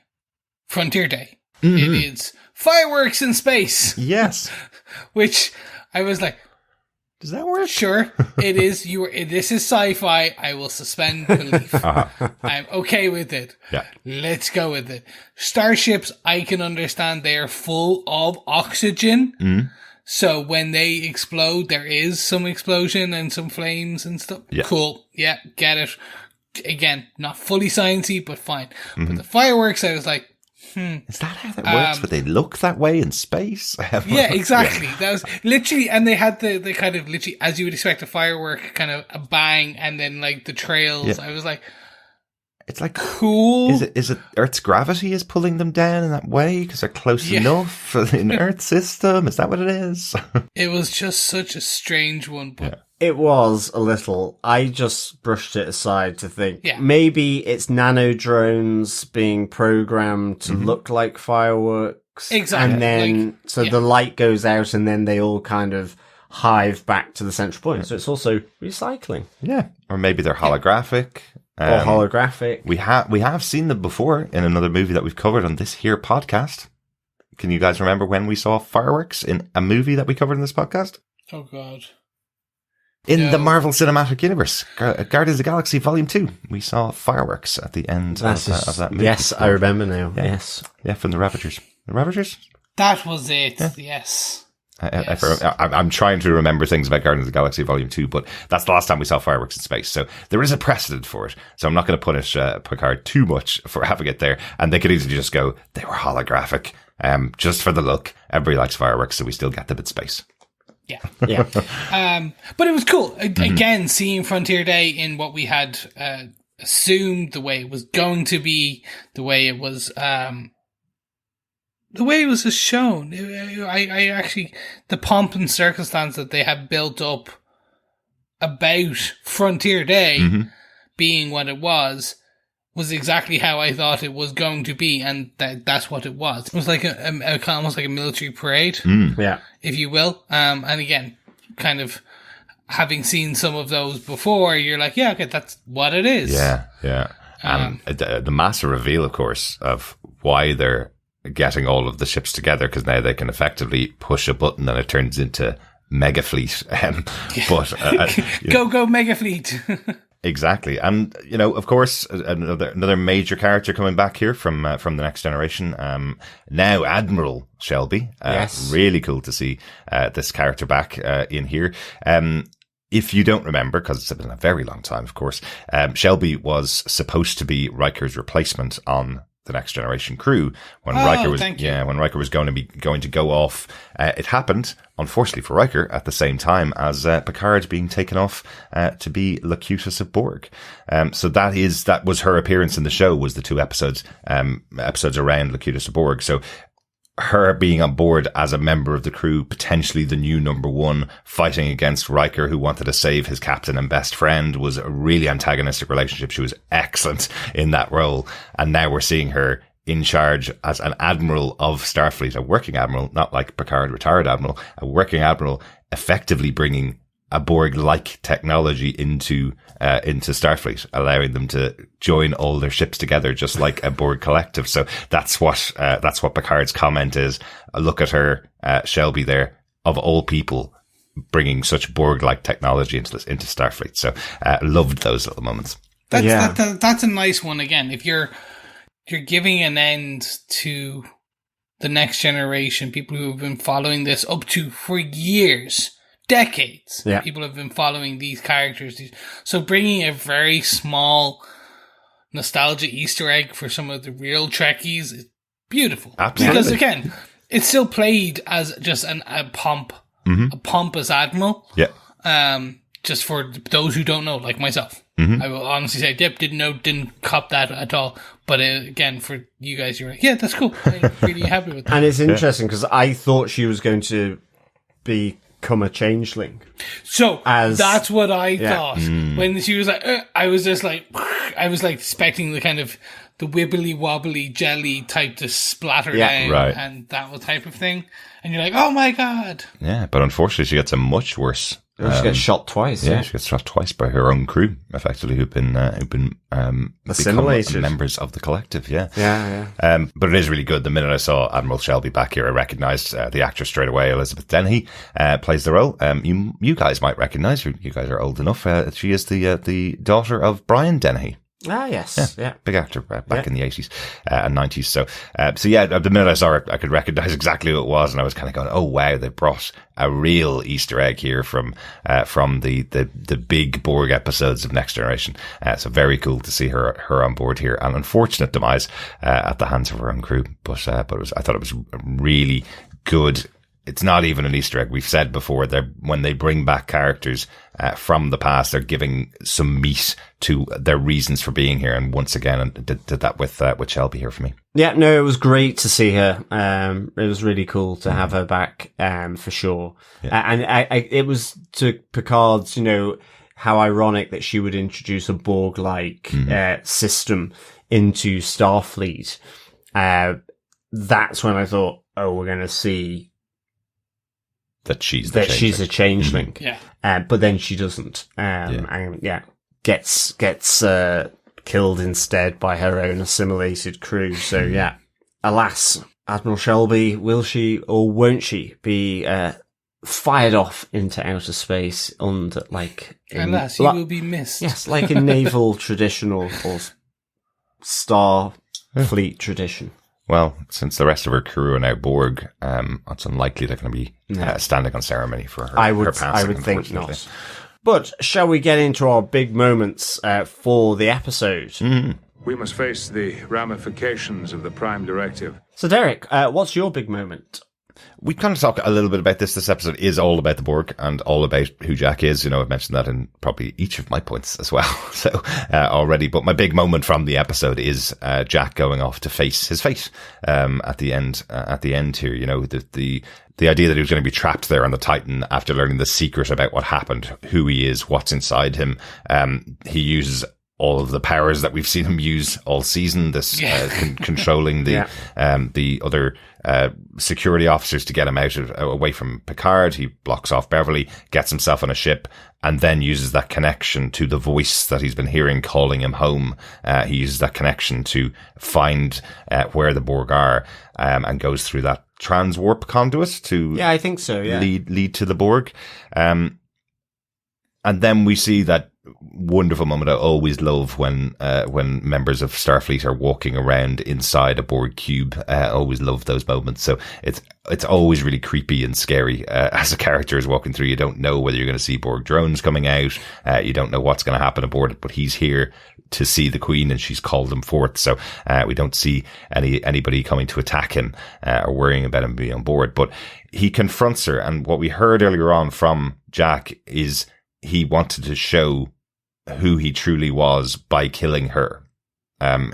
Frontier Day. Mm-hmm. It is fireworks in space. Yes. Which I was like, does that work? Sure, it is. This is sci-fi. I will suspend belief. I'm okay with it. Yeah. Let's go with it. Starships, I can understand they are full of oxygen. Mm. So when they explode, there is some explosion and some flames and stuff. Yeah. Cool. Yeah, get it. Again, not fully sciencey, but fine. Mm-hmm. But the fireworks, I was like, Is that how that works? But they look that way in space? Yeah, exactly. Yeah. That was literally, and they had the kind of literally, as you would expect, a firework, kind of a bang, and then like the trails. Yeah. I was like, it's like, cool. Is it Earth's gravity is pulling them down in that way because they're close enough in Earth's system? Is that what it is? It was just such a strange one, but it was a little. I just brushed it aside to think maybe it's nano drones being programmed to look like fireworks. Exactly. And then the light goes out and then they all kind of hive back to the central point. So it's also recycling. Yeah. Or maybe they're holographic. Or holographic. We have seen them before in another movie that we've covered on this here podcast. Can you guys remember when we saw fireworks in a movie that we covered in this podcast? Oh, God. In the Marvel Cinematic Universe, Guardians of the Galaxy Volume 2, we saw fireworks at the end of that movie. Yes, I remember now. Yeah. Yes. Yeah, from the Ravagers. The Ravagers? That was it, yes. I'm trying to remember things about Guardians of the Galaxy Volume 2, but that's the last time we saw fireworks in space. So there is a precedent for it. So I'm not going to punish Picard too much for having it there. And they could easily just go, they were holographic, just for the look. Everybody likes fireworks, so we still get them in space. Yeah. But it was cool. Again, seeing Frontier Day in what we had assumed, the way it was going to be, the way it was just shown. I actually, the pomp and circumstance that they have built up about Frontier Day being what it was exactly how I thought it was going to be, and that's what it was. It was like almost like a military parade, if you will. And again, kind of having seen some of those before, you're like, yeah, okay, that's what it is. Yeah. And the massive reveal, of course, of why they're getting all of the ships together, because now they can effectively push a button and it turns into Mega Fleet. But go Mega Fleet. Exactly. And, of course, another major character coming back here from the Next Generation. Now Admiral Shelby. Yes. Really cool to see, this character back, in here. If you don't remember, because it's been a very long time, of course, Shelby was supposed to be Riker's replacement on the Next Generation crew when Riker was going to go off. It happened, unfortunately for Riker, at the same time as Picard being taken off to be Locutus of Borg. So that was her appearance in the show, was the 2 episodes around Locutus of Borg. So her being on board as a member of the crew, potentially the new number 1, fighting against Riker, who wanted to save his captain and best friend, was a really antagonistic relationship. She was excellent in that role. And now we're seeing her in charge as an admiral of Starfleet, a working admiral, not like Picard, retired admiral, a working admiral, effectively bringing a Borg-like technology into Starfleet, allowing them to join all their ships together, just like a Borg collective. So that's what Picard's comment is. Look at her, Shelby there, of all people, bringing such Borg-like technology into Starfleet. So, loved those little moments. That's a nice one. Again, if you're giving an end to the Next Generation, people who have been following this up to for years, decades. Yeah. People have been following these characters. So bringing a very small nostalgia Easter egg for some of the real Trekkies is beautiful. Absolutely. Because again, it's still played as just a pompous admiral. Yeah. Just for those who don't know, like myself. I will honestly say, didn't cop that at all. But again, for you guys, you're like, yeah, that's cool. I'm really happy with that. And it's interesting because I thought she was going to become a changeling. So that's what I thought when she was like. I was expecting the kind of the wibbly wobbly jelly type to splatter down, and that type of thing. And you're like, oh my god. Yeah, but unfortunately, she gets a much worse. She gets shot twice. Yeah, she gets shot twice by her own crew, effectively, who've been assimilated, become members of the collective. Yeah. But it is really good. The minute I saw Admiral Shelby back here, I recognised the actress straight away. Elizabeth Dennehy plays the role. You guys might recognise her. You guys are old enough. She is the daughter of Brian Dennehy. Ah, yes. Yeah. Big actor back in the 80s and 90s. So the minute I saw her, I could recognize exactly who it was. And I was kind of going, oh, wow, they brought a real Easter egg here from the big Borg episodes of Next Generation. So very cool to see her on board here. An unfortunate demise, at the hands of her own crew. But I thought it was really good. It's not even an Easter egg. We've said before that when they bring back characters from the past, they're giving some meat to their reasons for being here. And once again, did that with Shelby here for me. Yeah, no, it was great to see her. It was really cool to have her back, for sure. Yeah. And it was to Picard's, how ironic that she would introduce a Borg-like system into Starfleet. That's when I thought, oh, we're going to see that she's a changeling. Yeah. But then she doesn't. And gets killed instead by her own assimilated crew. So yeah, alas, Admiral Shelby, will she or won't she be fired off into outer space under alas, he will be missed. Yes, like in naval traditional or star fleet tradition. Well, since the rest of her crew are now Borg, it's unlikely they're going to be standing on ceremony for her. I her would passing, think unfortunately. not. But shall we get into our big moments for the episode? We must face the ramifications of the Prime Directive. So, Derek, what's your big moment? We kind of talk a little bit about this. This episode is all about the Borg and all about who Jack is. You know, I've mentioned that in probably each of my points as well. So, already. But my big moment from the episode is, Jack going off to face his fate, at the end here. You know, the idea that he was going to be trapped there on the Titan after learning the secret about what happened, who he is, what's inside him. He uses all of the powers that we've seen him use all season, this controlling the other security officers to get him away from Picard. He blocks off Beverly, gets himself on a ship, and then uses that connection to the voice that he's been hearing calling him home. He uses that connection to find where the Borg are, and goes through that transwarp conduit to I think so. Yeah, lead to the Borg. And then we see that wonderful moment I always love when members of Starfleet are walking around inside a Borg cube. I always love those moments. So it's always really creepy and scary as a character is walking through. You don't know whether you're going to see Borg drones coming out. You don't know what's going to happen aboard it, but he's here to see the Queen and she's called him forth. So we don't see anybody coming to attack him or worrying about him being on board. But he confronts her, and what we heard earlier on from Jack is he wanted to show who he truly was by killing her.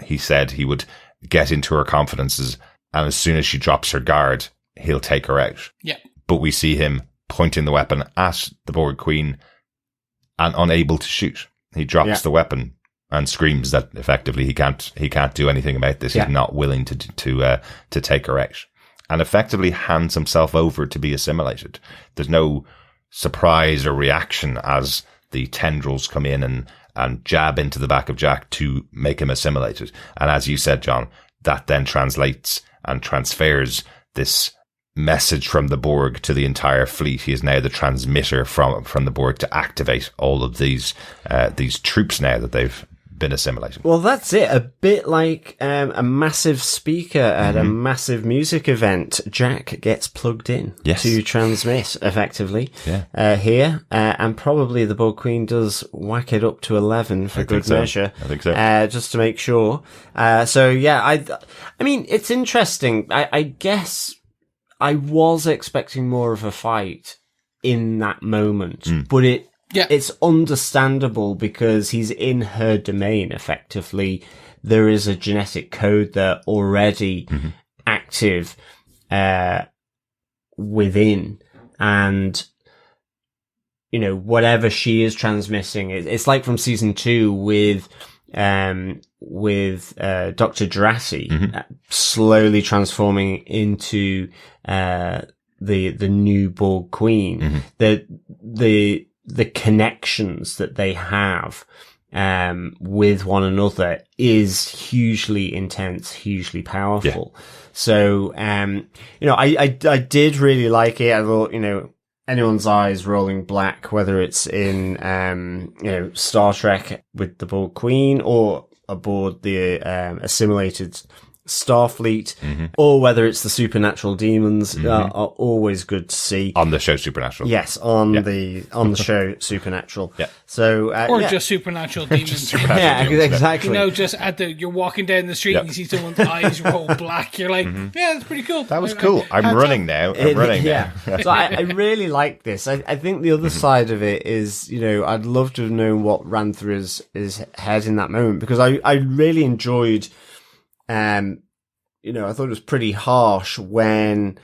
He said he would get into her confidences, and as soon as she drops her guard, he'll take her out. Yeah. But we see him pointing the weapon at the Borg Queen and unable to shoot. He drops the weapon and screams that effectively he can't do anything about this. He's not willing to take her out, and effectively hands himself over to be assimilated. There's no surprise or reaction as the tendrils come in and jab into the back of Jack to make him assimilated. And as you said, John, that then translates and transfers this message from the Borg to the entire fleet. He is now the transmitter from the Borg to activate all of these troops now that they've been assimilated. Well, that's it. A bit like a massive speaker at a massive music event. Jack gets plugged in to transmit effectively here, and probably the Borg Queen does whack it up to 11 for good measure. I think so. Just to make sure. So yeah, I mean, it's interesting. I guess I was expecting more of a fight in that moment, but it's understandable because he's in her domain, effectively. There is a genetic code there already active within. And, you know, whatever she is transmitting, it's like from season 2 with Dr. Jurati slowly transforming into the new Borg Queen. The connections that they have with one another is hugely intense, hugely powerful. So you know, I did really like it. I thought, you know, anyone's eyes rolling black, whether it's in you know, Star Trek with the Borg Queen or aboard the assimilated Starfleet, or whether it's the supernatural demons, are always good to see on the show Supernatural. Yes, on the show Supernatural. So or just supernatural demons. Exactly. You know, just you're walking down the street and you see someone's eyes roll black. You're like, yeah, that's pretty cool. That was cool. I'm running now. So I really like this. I think the other side of it is, you know, I'd love to have known what ran through his head in that moment, because I really enjoyed. You know, I thought it was pretty harsh when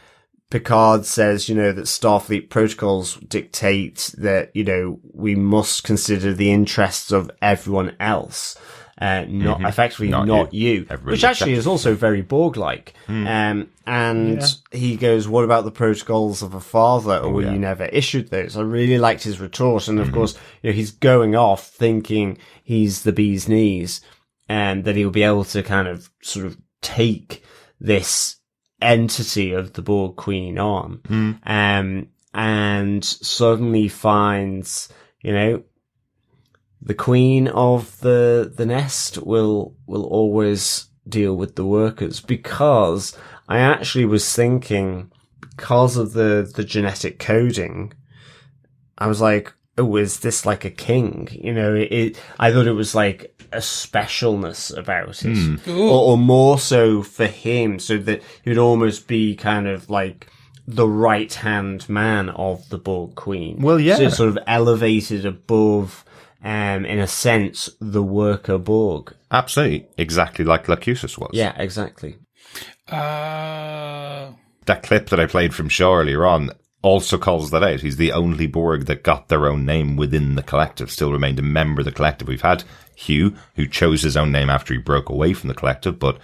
Picard says, you know, that Starfleet protocols dictate that, you know, we must consider the interests of everyone else, not effectively not you, which actually is also very Borg-like. And he goes, what about the protocols of a father, or you never issued those? I really liked his retort. And of course, you know, he's going off thinking he's the bee's knees, and that he'll be able to kind of sort of take this entity of the Borg Queen on, and suddenly finds, you know, the Queen of the nest will always deal with the workers. Because I actually was thinking, because of the genetic coding, I was like, oh, is this like a king? You know, I thought it was like a specialness about it, or more so for him, so that he would almost be kind of like the right-hand man of the Borg Queen. Well, yeah. So it's sort of elevated above, in a sense, the worker Borg. Absolutely. Exactly like Locutus was. Yeah, exactly. That clip that I played from Shaw earlier on also calls that out. He's the only Borg that got their own name within the collective, still remained a member of the collective. We've had Hugh, who chose his own name after he broke away from the collective, but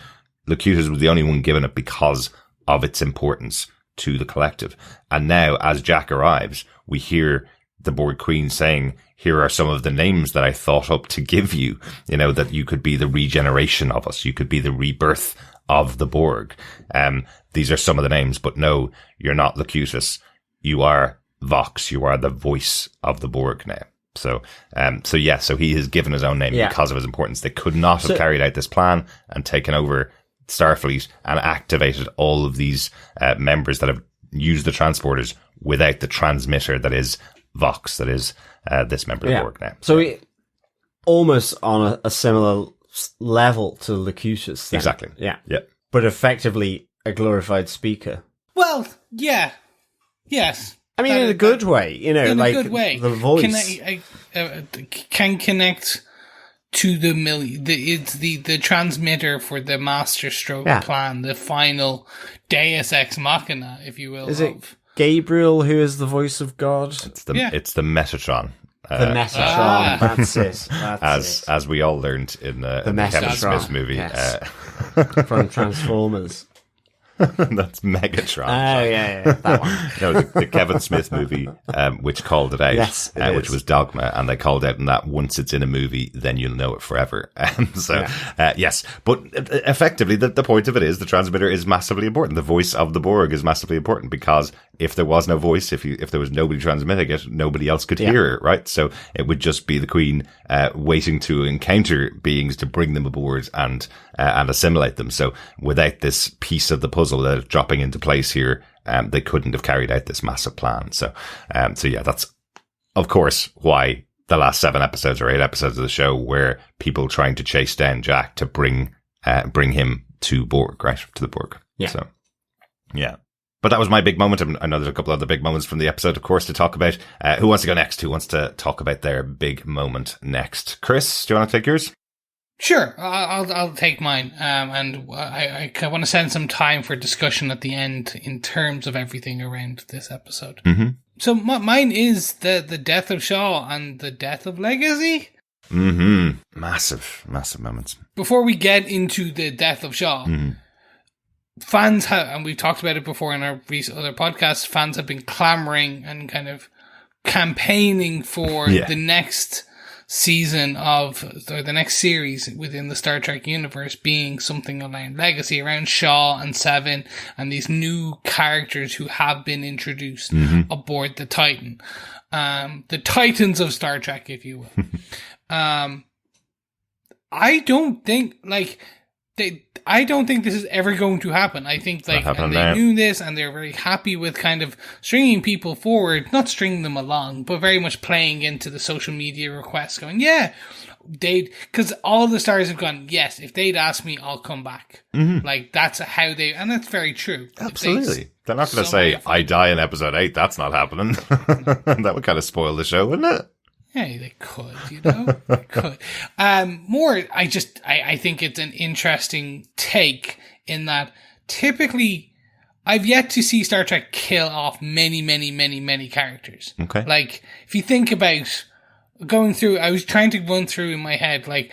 Locutus was the only one given it because of its importance to the collective. And now, as Jack arrives, we hear the Borg Queen saying, here are some of the names that I thought up to give you, you know, that you could be the regeneration of us. You could be the rebirth of the Borg. These are some of the names, but no, you're not Locutus. You are Vox. You are the voice of the Borg now. So he has given his own name because of his importance. They could not have carried out this plan and taken over Starfleet and activated all of these members that have used the transporters without the transmitter that is Vox, that is this member of the Borg now. So almost on a similar level to Locutus. Then. Exactly. Yeah. Yep. But effectively a glorified speaker. Well, yeah. Yes. I mean, in a good way, you know, in like a good way. The voice can connect to the transmitter for the master stroke plan, the final Deus Ex Machina, if you will. Is it Gabriel who is the voice of God? It's the Metatron. The Metatron, that's it. As we all learned in the Kevin Smith movie. Yes. From Transformers. That's Megatron. Oh, yeah, that one. No, the Kevin Smith movie, which called it out, yes, which was Dogma, and they called out in that once it's in a movie, then you'll know it forever. Yes. But effectively, the point of it is the transmitter is massively important. The voice of the Borg is massively important because if there was no voice, if there was nobody transmitting it, nobody else could hear it, right? So it would just be the Queen waiting to encounter beings to bring them aboard and assimilate them. So without this piece of the puzzle that is dropping into place here, they couldn't have carried out this massive plan. So yeah, that's of course why the last 7 episodes or 8 episodes of the show were people trying to chase down Jack to bring him to Borg, right? To the Borg. Yeah. So yeah. But that was my big moment. I know there's a couple other big moments from the episode, of course, to talk about. Who wants to go next? Who wants to talk about their big moment next? Chris, do you want to take yours? Sure, I'll take mine. And I want to spend some time for discussion at the end in terms of everything around this episode. Mm-hmm. So mine is the death of Shaw and the death of Legacy. Mm-hmm. Massive moments. Before we get into the death of Shaw, fans have, and we've talked about it before in our recent other podcasts, fans have been clamoring and kind of campaigning for the next season or the next series within the Star Trek universe being something around Legacy, around Shaw and Seven and these new characters who have been introduced aboard the Titan. The Titans of Star Trek, if you will. I don't think this is ever going to happen. I think and they knew this and they're very happy with kind of stringing people forward, not stringing them along, but very much playing into the social media requests going, because all the stars have gone, yes, if they'd asked me, I'll come back. Like that's how and that's very true. Absolutely. They're not going to say, I die in episode 8. That's not happening. That would kind of spoil the show, wouldn't it? Yeah, they could, They could. I think it's an interesting take in that typically I've yet to see Star Trek kill off many, many, many, many characters. Okay. Like, if you think about going through, I was trying to run through in my head, like,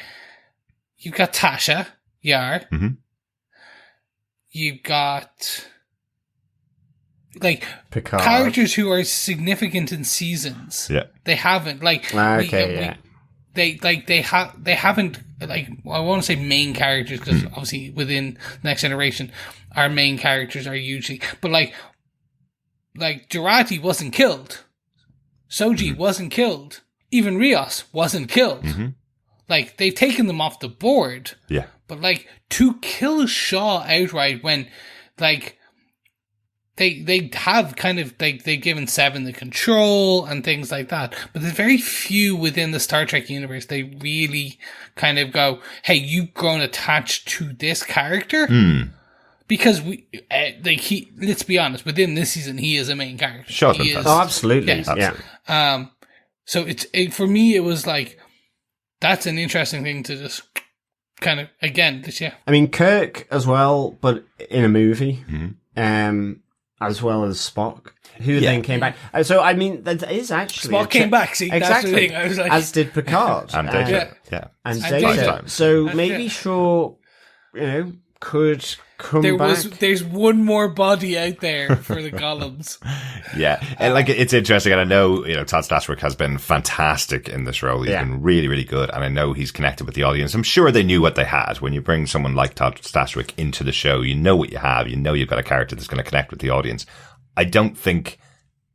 you've got Tasha Yar. You've got Picard. Characters who are significant in seasons. Yeah. They haven't they haven't I want to say main characters because obviously within Next Generation our main characters are usually but like Jurati wasn't killed. Soji wasn't killed. Even Rios wasn't killed. Like they've taken them off the board. Yeah. But to kill Shaw outright when they have kind of, like, they've given Seven the control and things like that. But there's very few within the Star Trek universe. They really kind of go, hey, you've grown attached to this character. Because let's be honest, within this season, he is a main character. Sure. Oh, absolutely. Yes. Yeah. So for me, it was like, that's an interesting thing to just kind of, again, I mean, Kirk as well, but in a movie, as well as Spock, who then came back. So, I mean, that is actually... Spock came back, see, exactly. that's the thing. I was like... As did Picard. And Data. And Data. So, maybe Shaw, could come back. There's one more body out there for the columns. And like, it's interesting, and I know, Todd Stashwick has been fantastic in this role. He's been really, really good, and I know he's connected with the audience. I'm sure they knew what they had. When you bring someone like Todd Stashwick into the show, you know what you have. You know you've got a character that's going to connect with the audience. I don't think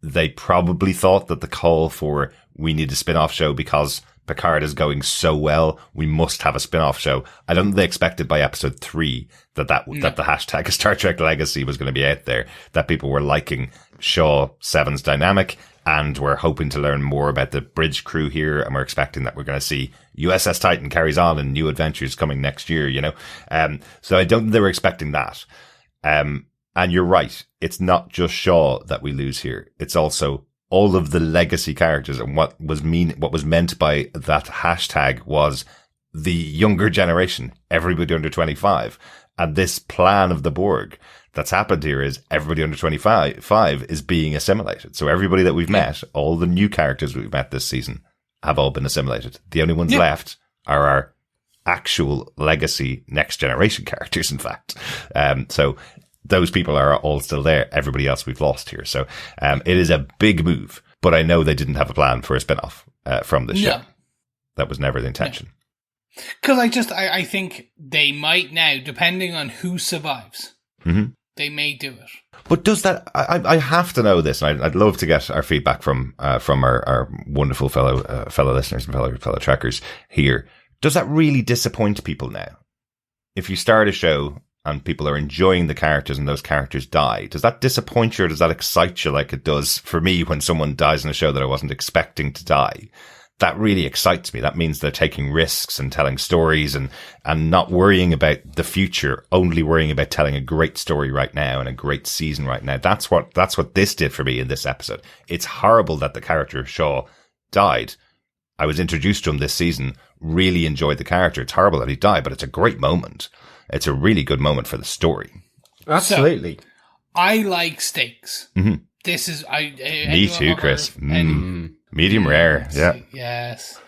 they probably thought that the call for, we need a spin-off show because Picard is going so well, we must have a spin-off show. I don't think they expected by episode 3 that the hashtag Star Trek Legacy was going to be out there, that people were liking Shaw 7's dynamic, and we're hoping to learn more about the bridge crew here, and we're expecting that we're going to see USS Titan carries on and new adventures coming next year, So I don't think they were expecting that. And you're right, it's not just Shaw that we lose here. It's also all of the legacy characters, and what was meant by that hashtag was the younger generation, everybody under 25. And this plan of the Borg that's happened here is everybody under 25 is being assimilated. So everybody that we've met, all the new characters we've met this season, have all been assimilated. The only ones left are our actual legacy next generation characters, in fact. So those people are all still there. Everybody else we've lost here. So it is a big move, but I know they didn't have a plan for a spin-off from this show. That was never the intention. Because I think they might now, depending on who survives, they may do it. But does that, I have to know this, and I'd love to get our feedback from our wonderful fellow listeners and fellow trekkers here. Does that really disappoint people now? If you start a show and people are enjoying the characters and those characters die, does that disappoint you, or does that excite you like it does for me when someone dies in a show that I wasn't expecting to die? That really excites me. That means they're taking risks and telling stories and not worrying about the future, only worrying about telling a great story right now and a great season right now. That's what this did for me in this episode. It's horrible that the character of Shaw died. I was introduced to him this season, really enjoyed the character. It's horrible that he died, but it's a great moment. It's a really good moment for the story. Absolutely. So, I like steaks. This is me too, Chris. Medium rare, yeah. Yes.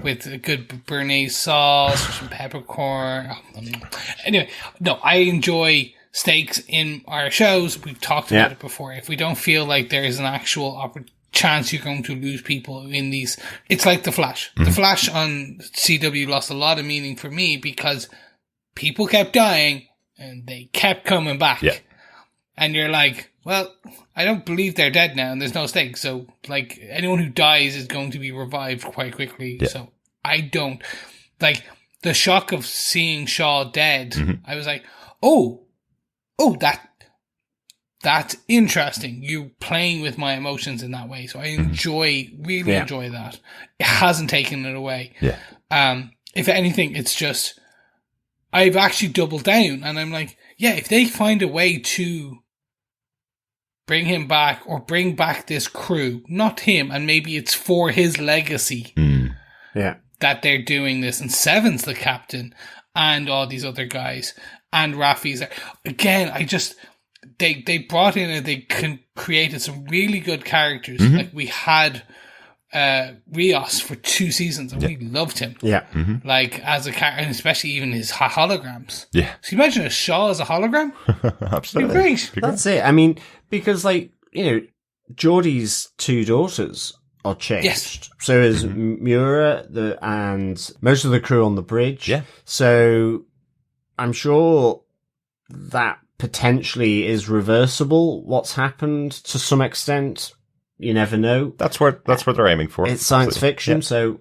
With a good béarnaise sauce, some peppercorn. Anyway, no, I enjoy steaks in our shows. We've talked about it before. If we don't feel like there is an actual chance you're going to lose people in these, it's like The Flash. The Flash on CW lost a lot of meaning for me because people kept dying and they kept coming back. Yeah. And you're like, well, I don't believe they're dead now and there's no stakes. So, like, anyone who dies is going to be revived quite quickly. Yeah. So, I don't. Like, the shock of seeing Shaw dead, I was like, that's interesting. You playing with my emotions in that way. So, I really enjoy that. It hasn't taken it away. Yeah. If anything, it's just, I've actually doubled down and I'm like, yeah, if they find a way to bring him back or bring back this crew, not him, and maybe it's for his legacy that they're doing this, and Seven's the captain and all these other guys and Rafi's there. Again, they brought in and they created some really good characters. Like we had Rios for 2 seasons and we loved him. Like as a character, and especially even his holograms. So you imagine a Shaw as a hologram? Absolutely. Great. That's it. I mean, because Geordie's 2 daughters are changed. Yes. So is Mura and most of the crew on the bridge. Yeah. So I'm sure that potentially is reversible. What's happened to some extent. You never know. That's what they're aiming for. It's science fiction, so,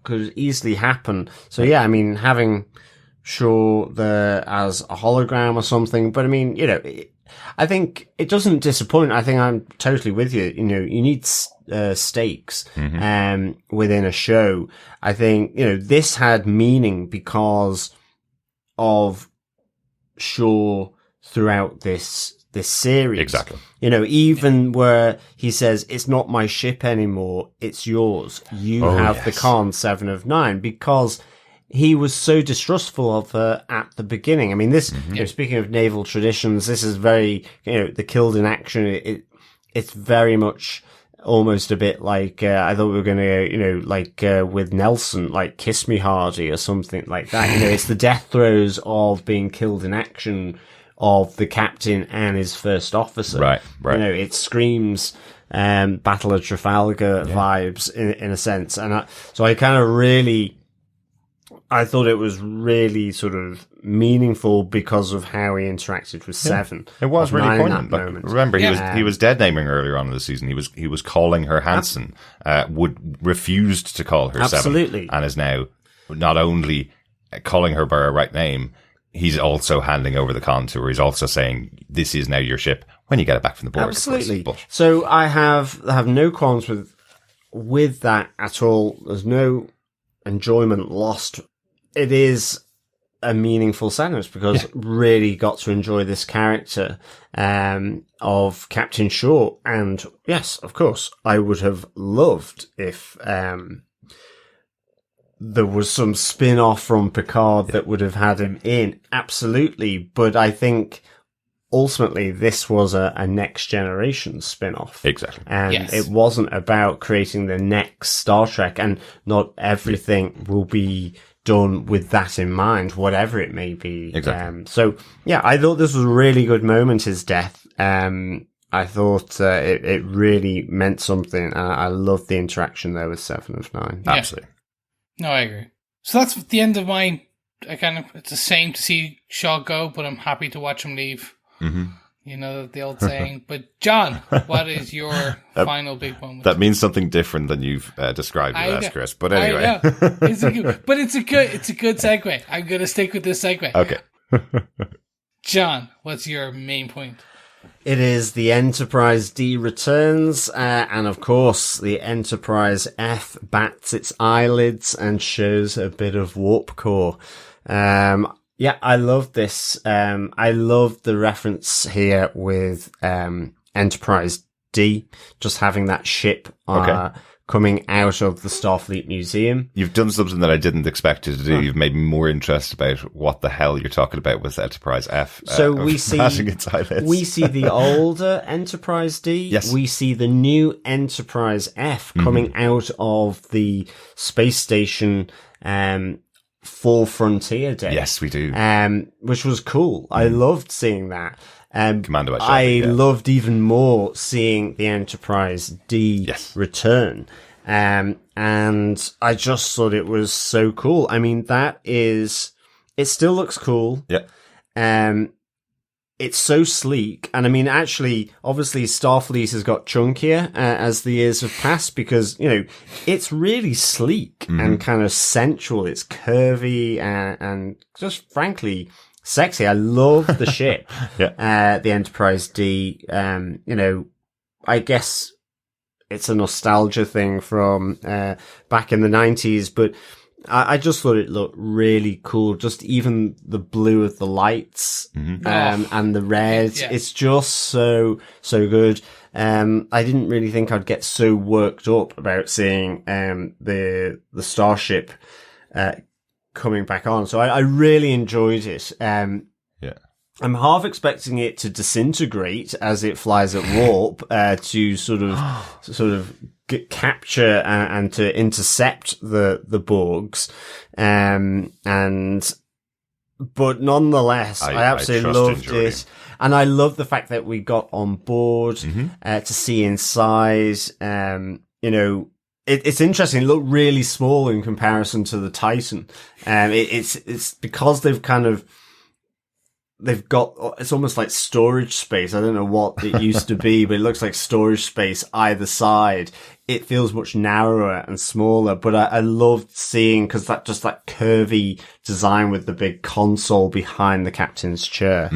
could easily happen. So yeah, I mean, having Shaw there as a hologram or something, but I mean, I think it doesn't disappoint. I think I'm totally with you. You know, you need stakes within a show. I think, you know, this had meaning because of Shaw throughout this series. Exactly. You know, even where he says, it's not my ship anymore, it's yours. You have the Khan 7 of 9, because he was so distrustful of her at the beginning. I mean, this, you know, speaking of naval traditions, this is very, you know, the killed in action. It's very much almost a bit like, I thought we were going to, you know, like, with Nelson, like Kiss Me Hardy or something like that. You know, it's the death throes of being killed in action of the captain and his first officer. Right. You know, it screams, Battle of Trafalgar vibes in a sense. And so I kind of really, I thought it was really sort of meaningful because of how he interacted with Seven. It was really poignant. But remember, he was dead naming her earlier on in the season. He was calling her Hanson, refused to call her Absolutely. Seven, and is now not only calling her by her right name, he's also handing over the con to her. He's also saying, "This is now your ship when you get it back from the Borg." Absolutely. But So I have no qualms with that at all. There's no enjoyment lost. It is a meaningful sentence because really got to enjoy this character of Captain Shaw. And yes, of course, I would have loved if there was some spin-off from Picard that would have had him in. Absolutely. But I think ultimately this was a next generation spin-off. Exactly. And it wasn't about creating the next Star Trek, and not everything will be done with that in mind, whatever it may be. Exactly. So yeah, I thought this was a really good moment, his death. I thought it really meant something, and I loved the interaction there with 7 of 9. Yeah. absolutely. No, I agree. So that's the end of mine. It's a shame to see Shaw go, but I'm happy to watch him leave. Mm-hmm. You know, the old saying. But John, what is your final big moment? That means something different than you've described it as, Chris. But anyway, it's a good segue. I'm gonna stick with this segue. Okay. John, what's your main point? It is the Enterprise D returns, and of course the Enterprise F bats its eyelids and shows a bit of warp core. Yeah, I love this. I love the reference here with Enterprise D, just having that ship coming out of the Starfleet Museum. You've done something that I didn't expect you to do. You've made me more interested about what the hell you're talking about with Enterprise F. So we see its eyelids. We see the older Enterprise D. Yes. We see the new Enterprise F coming out of the space station for Frontier Day. Yes, we do. Which was cool. I loved seeing that. Commando by Shelby, I loved even more seeing the Enterprise D return. And I just thought it was so cool. I mean, it still looks cool. Yeah. It's so sleek. And I mean, actually, obviously Starfleet has got chunkier as the years have passed, because, you know, it's really sleek and kind of sensual. It's curvy and just frankly sexy. I love the ship. The Enterprise D. You know, I guess it's a nostalgia thing from back in the 90s, but I just thought it looked really cool. Just even the blue of the lights and the red. Yeah. It's just so good. I didn't really think I'd get so worked up about seeing the starship coming back on. So I really enjoyed it. I'm half expecting it to disintegrate as it flies at warp to sort of capture and to intercept the Borgs, but nonetheless, I absolutely loved it, and I love the fact that we got on board to see inside. You know, it's interesting. It looked really small in comparison to the Titan. It's because they've kind of they've got, it's almost like storage space. I don't know what it used to be, but it looks like storage space either side. It feels much narrower and smaller, but I loved seeing, cause that curvy design with the big console behind the captain's chair,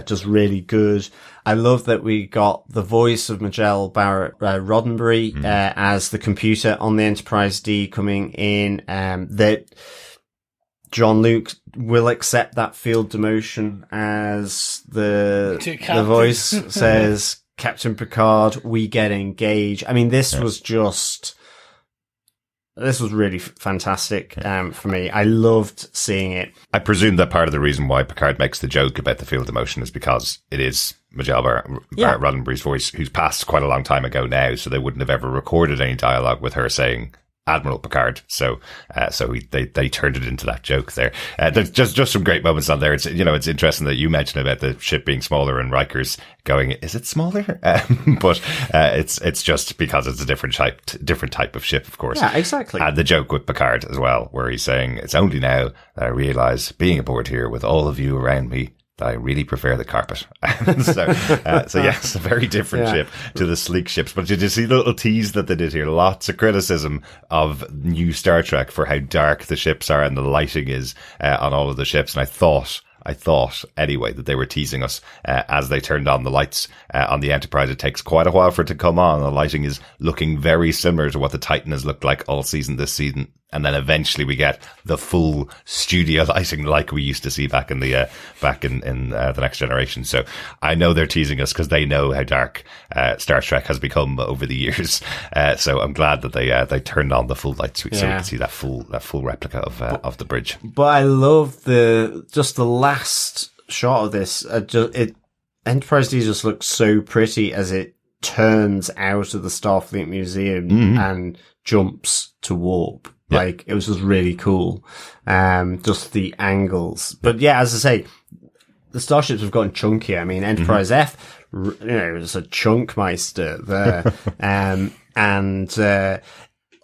just really good. I love that we got the voice of Majel Barrett Roddenberry, as the computer on the Enterprise D coming in, that Jean Luc will accept that field demotion as the voice says, Captain Picard, we get engaged. I mean, this was really fantastic for me. I loved seeing it. I presume that part of the reason why Picard makes the joke about the field demotion is because it is Majel Barrett Roddenberry's voice, who's passed quite a long time ago now, so they wouldn't have ever recorded any dialogue with her saying Admiral Picard. So they turned it into that joke there. There's just some great moments on there. It's, it's interesting that you mentioned about the ship being smaller and Riker's going, is it smaller? But it's just because it's a different type of ship, of course. Yeah, exactly. And the joke with Picard as well, where he's saying, it's only now that I realize being aboard here with all of you around me, that I really prefer the carpet. So yes, a very different ship to the sleek ships. But did you see the little tease that they did here? Lots of criticism of new Star Trek for how dark the ships are and the lighting is on all of the ships. And I thought anyway that they were teasing us as they turned on the lights on the Enterprise. It takes quite a while for it to come on. The lighting is looking very similar to what the Titan has looked like all season this season. And then eventually we get the full studio lighting like we used to see back in the Next Generation. So I know they're teasing us because they know how dark Star Trek has become over the years. So I'm glad that they turned on the full lights so we can see that full replica of the bridge. But I love the last shot of this. Enterprise D just looks so pretty as it turns out of the Starfleet Museum and jumps to warp. Yep. Like, it was just really cool. Just the angles. But yeah, as I say, the starships have gotten chunkier. I mean, Enterprise F, it's a chunkmeister there.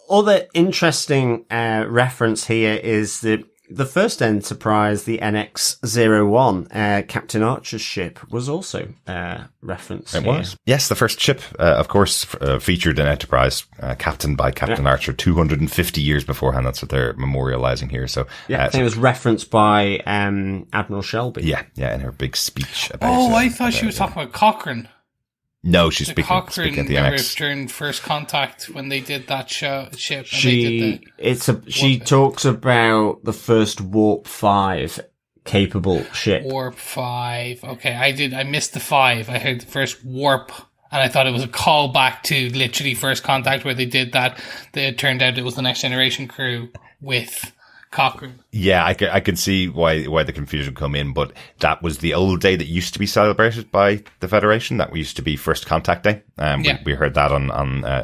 Other interesting, reference here is that the first Enterprise, the NX-01, Captain Archer's ship, was also referenced. It was. Yes, the first ship, of course, featured in Enterprise, captained by Captain Archer 250 years beforehand. That's what they're memorializing here. So, I think it was referenced by Admiral Shelby. Yeah, in her big speech about. Oh, I thought she was talking about Cochrane. No, she's speaking at the NX. During First Contact when they did that ship. She talks about the first Warp 5 capable ship. Warp 5. Okay, I missed the 5. I heard the first Warp, and I thought it was a callback to literally First Contact where they did that. It turned out it was the Next Generation crew with Cochrane. Yeah, I can see why the confusion come in, but that was the old day that used to be celebrated by the Federation. That used to be First Contact Day. We heard that on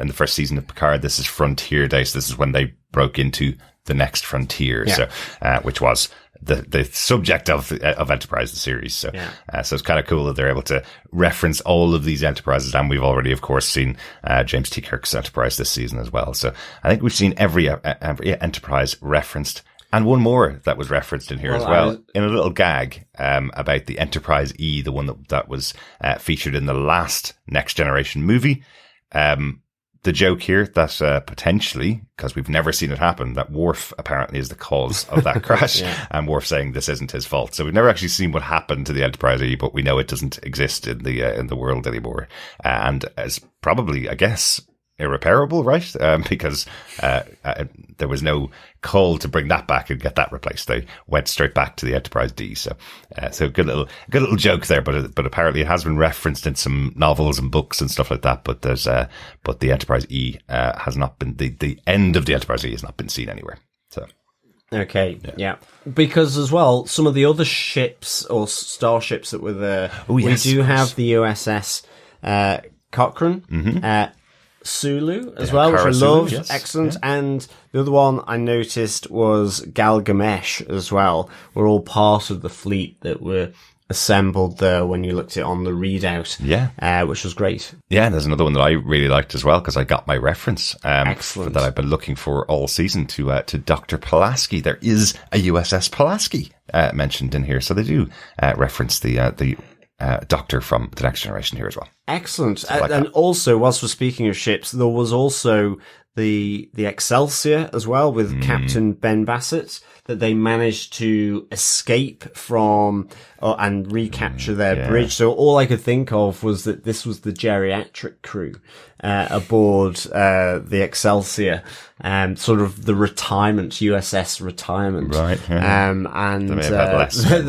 in the first season of Picard. This is Frontier Day, so this is when they broke into the next frontier. So, which was the subject of Enterprise, the series. So, so it's kind of cool that they're able to reference all of these Enterprises, and we've already, of course, seen James T. Kirk's Enterprise this season as well. So I think we've seen every Enterprise referenced. And one more that was referenced in here as well, in a little gag about the Enterprise E, the one that was featured in the last Next Generation movie. The joke here that potentially, because we've never seen it happen, that Worf apparently is the cause of that crash, and Worf saying this isn't his fault. So we've never actually seen what happened to the Enterprise E, but we know it doesn't exist in the world anymore, and as probably, I guess, irreparable, right? Because there was no call to bring that back and get that replaced. They went straight back to the Enterprise D. So good little joke there. But apparently it has been referenced in some novels and books and stuff like that. But but the Enterprise E has not been the end of the Enterprise E has not been seen anywhere. So. Okay, yeah. Because as well, some of the other ships or starships that were there, we do have the USS Cochrane, Sulu as well, which I loved. Yes. Excellent. Yeah. And the other one I noticed was Galgamesh as well. We're all part of the fleet that were assembled there when you looked at it on the readout. Yeah. Which was great. Yeah, and there's another one that I really liked as well, because I got my reference. Excellent. That I've been looking for all season to Dr. Pulaski. There is a USS Pulaski mentioned in here, so they do reference the Doctor from The Next Generation here as well. Excellent. And also, whilst we're speaking of ships, there was also the Excelsior as well, with Captain Ben Bassett, that they managed to escape from and recapture their bridge. So all I could think of was that this was the geriatric crew aboard the Excelsior, sort of the retirement, USS retirement. Right. And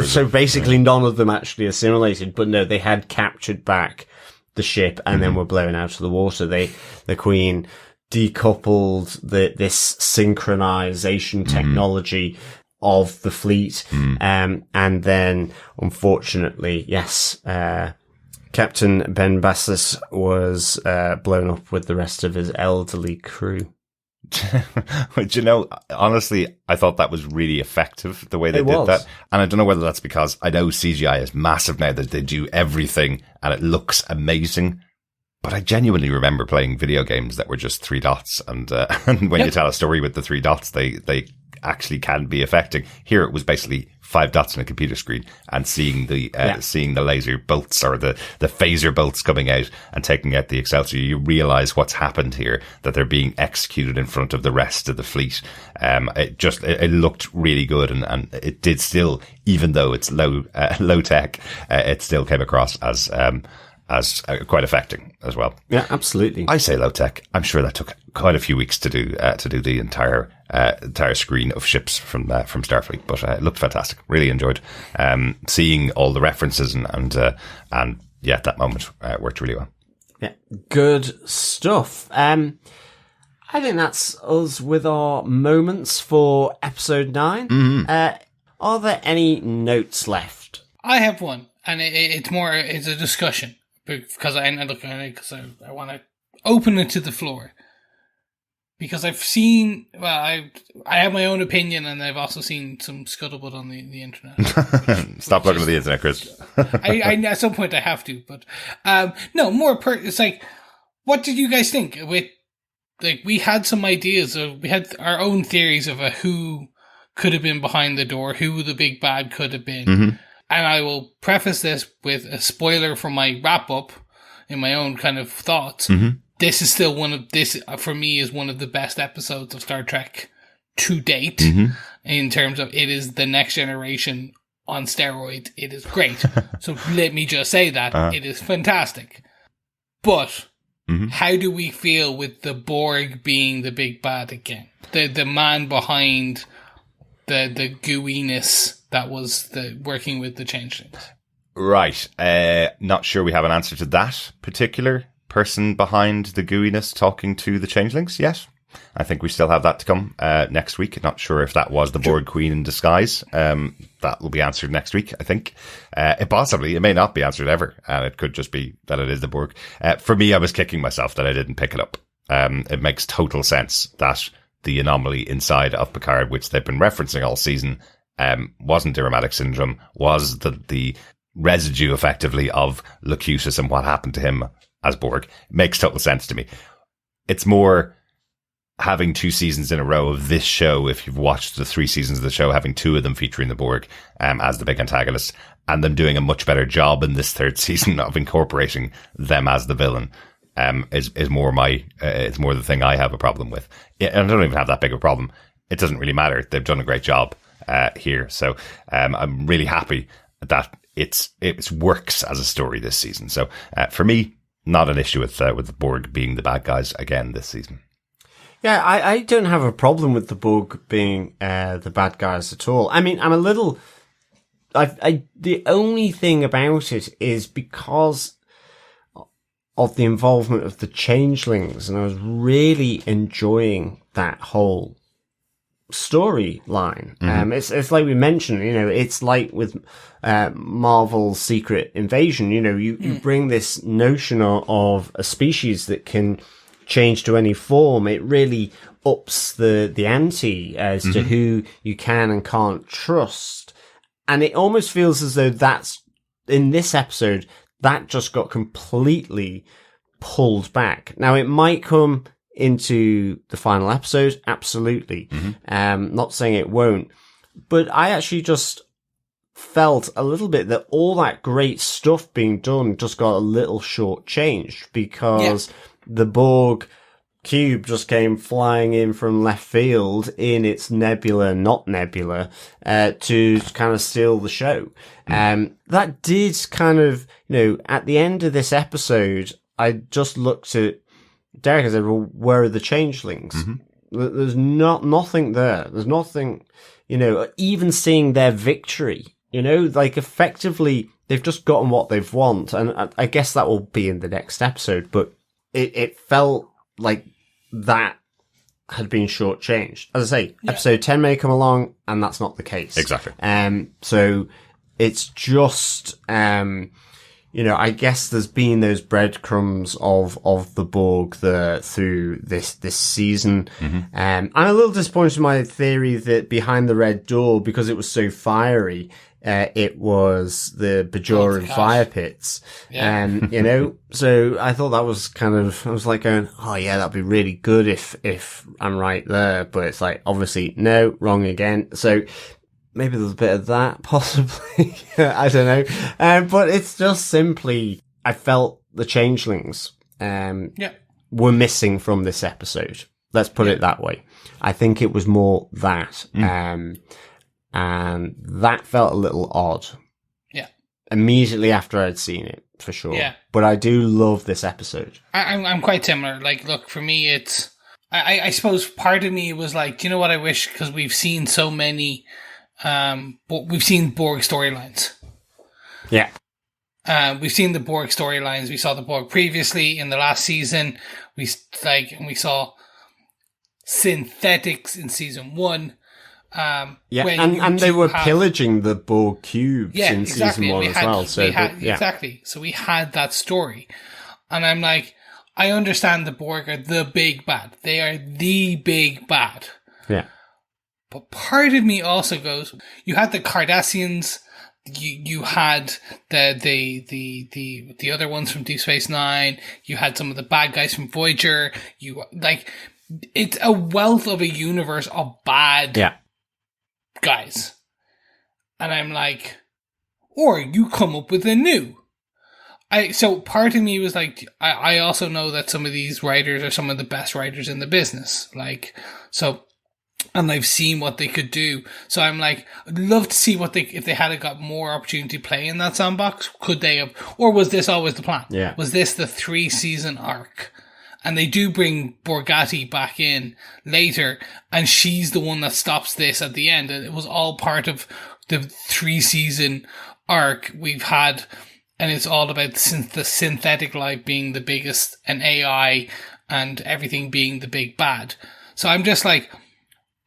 so basically none of them actually assimilated, but no, they had captured back the ship and then were blown out of the water. The Queen decoupled this synchronization technology of the fleet. And then unfortunately, Captain Ben Bassett was blown up with the rest of his elderly crew. But honestly, I thought that was really effective, the way they did that. And I don't know whether that's because I know CGI is massive now, that they do everything and it looks amazing. But I genuinely remember playing video games that were just 3 dots. And when you tell a story with the 3 dots, they actually can be affecting. Here it was basically 5 dots on a computer screen, and seeing the laser bolts or the phaser bolts coming out and taking out the Excelsior, you realize what's happened here, that they're being executed in front of the rest of the fleet. It looked really good, and it did still, even though it's low tech, it still came across as quite affecting as well. Yeah, absolutely. I say low tech. I'm sure that took quite a few weeks to do the entire screen of ships from Starfleet, but it looked fantastic. Really enjoyed seeing all the references and that moment worked really well. Yeah, good stuff. I think that's us with our moments for episode 9. Are there any notes left? I have one, and it's a discussion. Because I want to open it to the floor. Because I've seen, I have my own opinion, and I've also seen some scuttlebutt on the internet. Stop looking at the internet, Chris. I at some point I have to, but it's like, what did you guys think? We had some ideas we had our own theories of who could have been behind the door, who the big bad could have been. And I will preface this with a spoiler from my wrap up in my own kind of thoughts. This is still for me, is one of the best episodes of Star Trek to date, in terms of it is the Next Generation on steroids. It is great. So let me just say that it is fantastic. But how do we feel with the Borg being the big bad again? The man behind the gooiness that was working with the changelings. Right. Not sure we have an answer to that particular person behind the gooiness talking to the changelings yet. I think we still have that to come next week. Not sure if that was the Borg Queen in disguise. That will be answered next week, I think. It may not be answered ever, and it could just be that it is the Borg. For me, I was kicking myself that I didn't pick it up. It makes total sense that the anomaly inside of Picard, which they've been referencing all season, wasn't aromatic syndrome, was the residue effectively of Locutus and what happened to him as Borg. It makes total sense to me. It's more having 2 seasons in a row of this show, if you've watched the 3 seasons of the show, having 2 of them featuring the Borg as the big antagonist, and them doing a much better job in this 3rd season of incorporating them as the villain. Is more it's more the thing I have a problem with. And I don't even have that big a problem. It doesn't really matter. They've done a great job here. So I'm really happy that it works as a story this season. So for me, not an issue with the Borg being the bad guys again this season. Yeah, I don't have a problem with the Borg being the bad guys at all. I mean, I'm a little... the only thing about it is because of the involvement of the changelings, and I was really enjoying that whole storyline. It's like we mentioned, it's like with Marvel's Secret Invasion. You bring this notion of a species that can change to any form. It really ups the ante as to who you can and can't trust, and it almost feels as though that's in this episode, that just got completely pulled back. Now, it might come into the final episode, absolutely. Not saying it won't, but I actually just felt a little bit that all that great stuff being done just got a little shortchanged because the Borg cube just came flying in from left field in its nebula, not nebula, to kind of steal the show. That did kind of, at the end of this episode, I just looked at Derek and said, well, where are the changelings? There's nothing there. There's nothing, even seeing their victory, effectively, they've just gotten what they've want. And I guess that will be in the next episode, but it felt like that had been shortchanged. As I say, episode 10 may come along, and that's not the case. Exactly. So it's just, I guess there's been those breadcrumbs of the Borg through this season. I'm a little disappointed in my theory that behind the red door, because it was so fiery, it was the Bajoran fire pits. So I thought that was I was like going, oh yeah, that'd be really good if I'm right there. But it's like, obviously, no, wrong again. So maybe there's a bit of that, possibly. I don't know. But it's just simply, I felt the changelings were missing from this episode. Let's put it that way. I think it was more that. And that felt a little odd. Yeah. Immediately after I'd seen it, for sure. Yeah. But I do love this episode. I'm quite similar. Like, look, for me, it's... I suppose part of me was like, do you know what I wish? Because we've seen so many... we've seen Borg storylines. Yeah. We've seen the Borg storylines. We saw the Borg previously in the last season. We saw synthetics in season 1. And they were pillaging the Borg cubes in season 1 as well. Exactly. So we had that story. And I'm like, I understand the Borg are the big bad. They are the big bad. Yeah. But part of me also goes, you had the Cardassians, you had the other ones from Deep Space Nine, you had some of the bad guys from Voyager, it's a wealth of a universe of bad guys. And I'm like, or you come up with a new. So part of me was like, I also know that some of these writers are some of the best writers in the business. And I've seen what they could do. So I'm like, I'd love to see if they had got more opportunity to play in that sandbox, could they have, or was this always the plan? Yeah. Was this the 3-season arc? And they do bring Borgatti back in later, and she's the one that stops this at the end. And it was all part of the 3-season arc we've had, and it's all about the synthetic life being the biggest, and AI, and everything being the big bad. So I'm just like,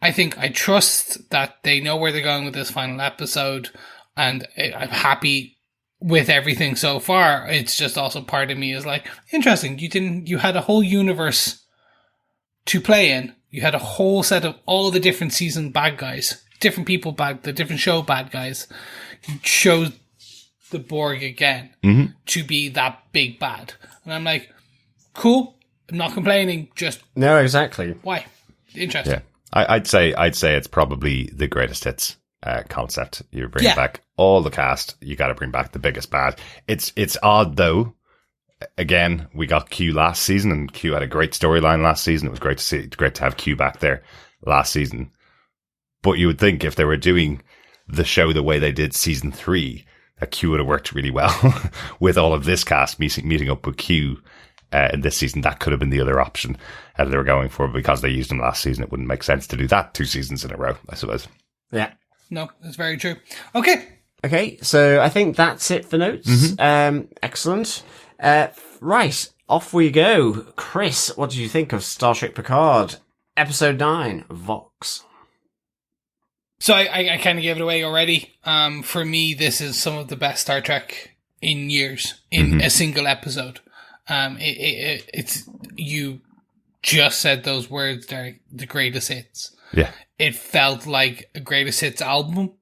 I think I trust that they know where they're going with this final episode, and I'm happy with everything so far. It's just also part of me is like, interesting. You had a whole universe to play in. You had a whole set of all the different season bad guys, different people the different show bad guys. You chose the Borg again to be that big bad. And I'm like, cool. I'm not complaining. Just no, exactly. Why? Interesting. Yeah. I'd say it's probably the greatest hits concept. You bring back all the cast. You got to bring back the biggest bad. It's odd though. Again, we got Q last season, and Q had a great storyline last season. It was great to have Q back there last season. But you would think if they were doing the show the way they did season 3, that Q would have worked really well with all of this cast meeting up with Q. In this season, that could have been the other option that they were going for. Because they used him last season, it wouldn't make sense to do that 2 seasons in a row, I suppose. Yeah. No, that's very true. Okay, so I think that's it for notes. Excellent. Right, off we go. Chris, what did you think of Star Trek Picard, Episode 9, Vox? So I kind of gave it away already. For me, this is some of the best Star Trek in years, in a single episode. It's you just said those words, Derek, the greatest hits. Yeah. It felt like a greatest hits album.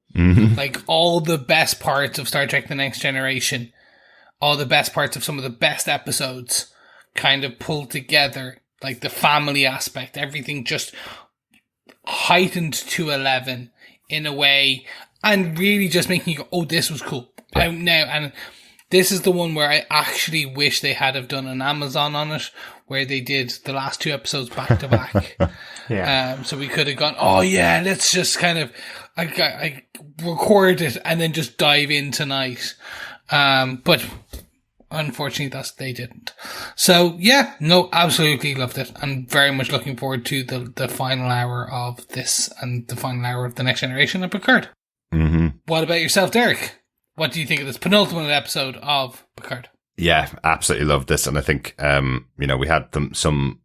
Like all the best parts of Star Trek The Next Generation, all the best parts of some of the best episodes kind of pulled together, like the family aspect, everything just heightened to 11 in a way, and really just making you go, oh, this was cool. Yeah. Now, and this is the one where I actually wish they had have done an Amazon on it, where they did the last 2 episodes back to back. Yeah. So we could have gone, oh yeah, let's just kind of, I record it and then just dive in tonight. But unfortunately they didn't. So yeah, no, absolutely loved it. I'm very much looking forward to the final hour of this and the final hour of The Next Generation of Picard. Mm-hmm. What about yourself, Derek? What do you think of this penultimate episode of Picard? Yeah, absolutely loved this. And I think, we had some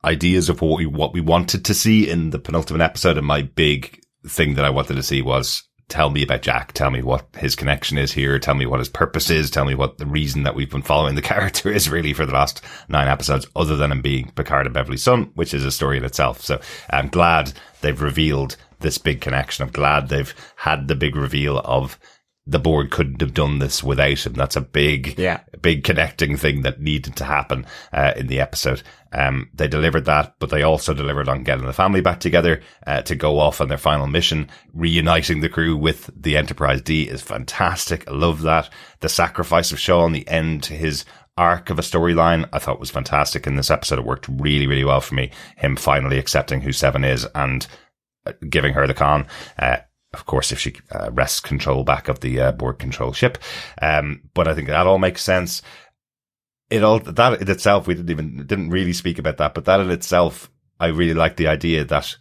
ideas of what we wanted to see in the penultimate episode. And my big thing that I wanted to see was, tell me about Jack. Tell me what his connection is here. Tell me what his purpose is. Tell me what the reason that we've been following the character is really for the last 9 episodes, other than him being Picard and Beverly's son, which is a story in itself. So I'm glad they've revealed this big connection. I'm glad they've had the big reveal of the Borg couldn't have done this without him. That's a big connecting thing that needed to happen in the episode. They delivered that, but they also delivered on getting the family back together to go off on their final mission. Reuniting the crew with the Enterprise D is fantastic. I love that. The sacrifice of Sean, the end to his arc of a storyline, I thought was fantastic in this episode. It worked really, really well for me. Him finally accepting who Seven is and giving her the con. Of course, if she wrests control back of the Borg control ship. But I think that all makes sense. That in itself, we didn't really speak about that, but that in itself, I really like the idea that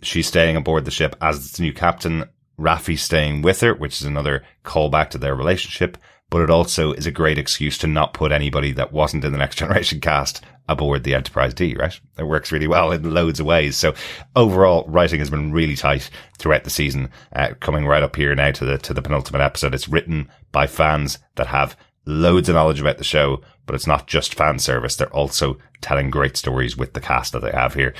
she's staying aboard the ship as the new captain. Raffi's staying with her, which is another callback to their relationship. But it also is a great excuse to not put anybody that wasn't in the Next Generation cast aboard the Enterprise D, right? It works really well in loads of ways. So overall, writing has been really tight throughout the season, coming right up here now to the penultimate episode. It's written by fans that have loads of knowledge about the show, but it's not just fan service. They're also telling great stories with the cast that they have here.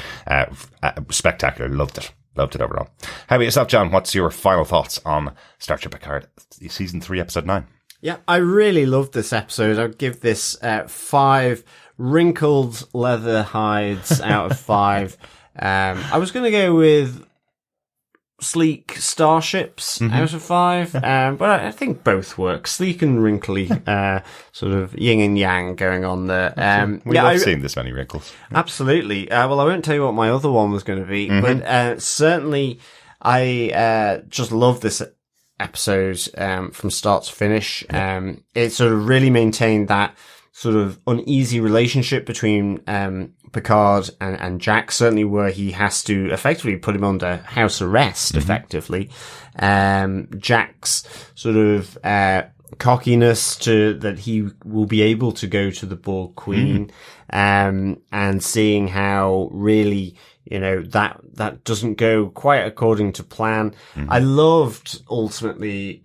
Spectacular. Loved it overall. How about yourself, John? What's your final thoughts on Star Trek Picard, season 3, episode 9? Yeah, I really loved this episode. I'd give this 5 wrinkled leather hides out of 5. I was going to go with sleek starships out of 5, but I think both work. Sleek and wrinkly, sort of yin and yang going on there. I've seen this many wrinkles. Absolutely. Well, I won't tell you what my other one was going to be, but certainly I just love this episode from start to finish. It sort of really maintained that sort of uneasy relationship between Picard and Jack, certainly where he has to effectively put him under house arrest, effectively. Jack's sort of cockiness that he will be able to go to the Borg Queen, and seeing how really, that doesn't go quite according to plan. I loved ultimately,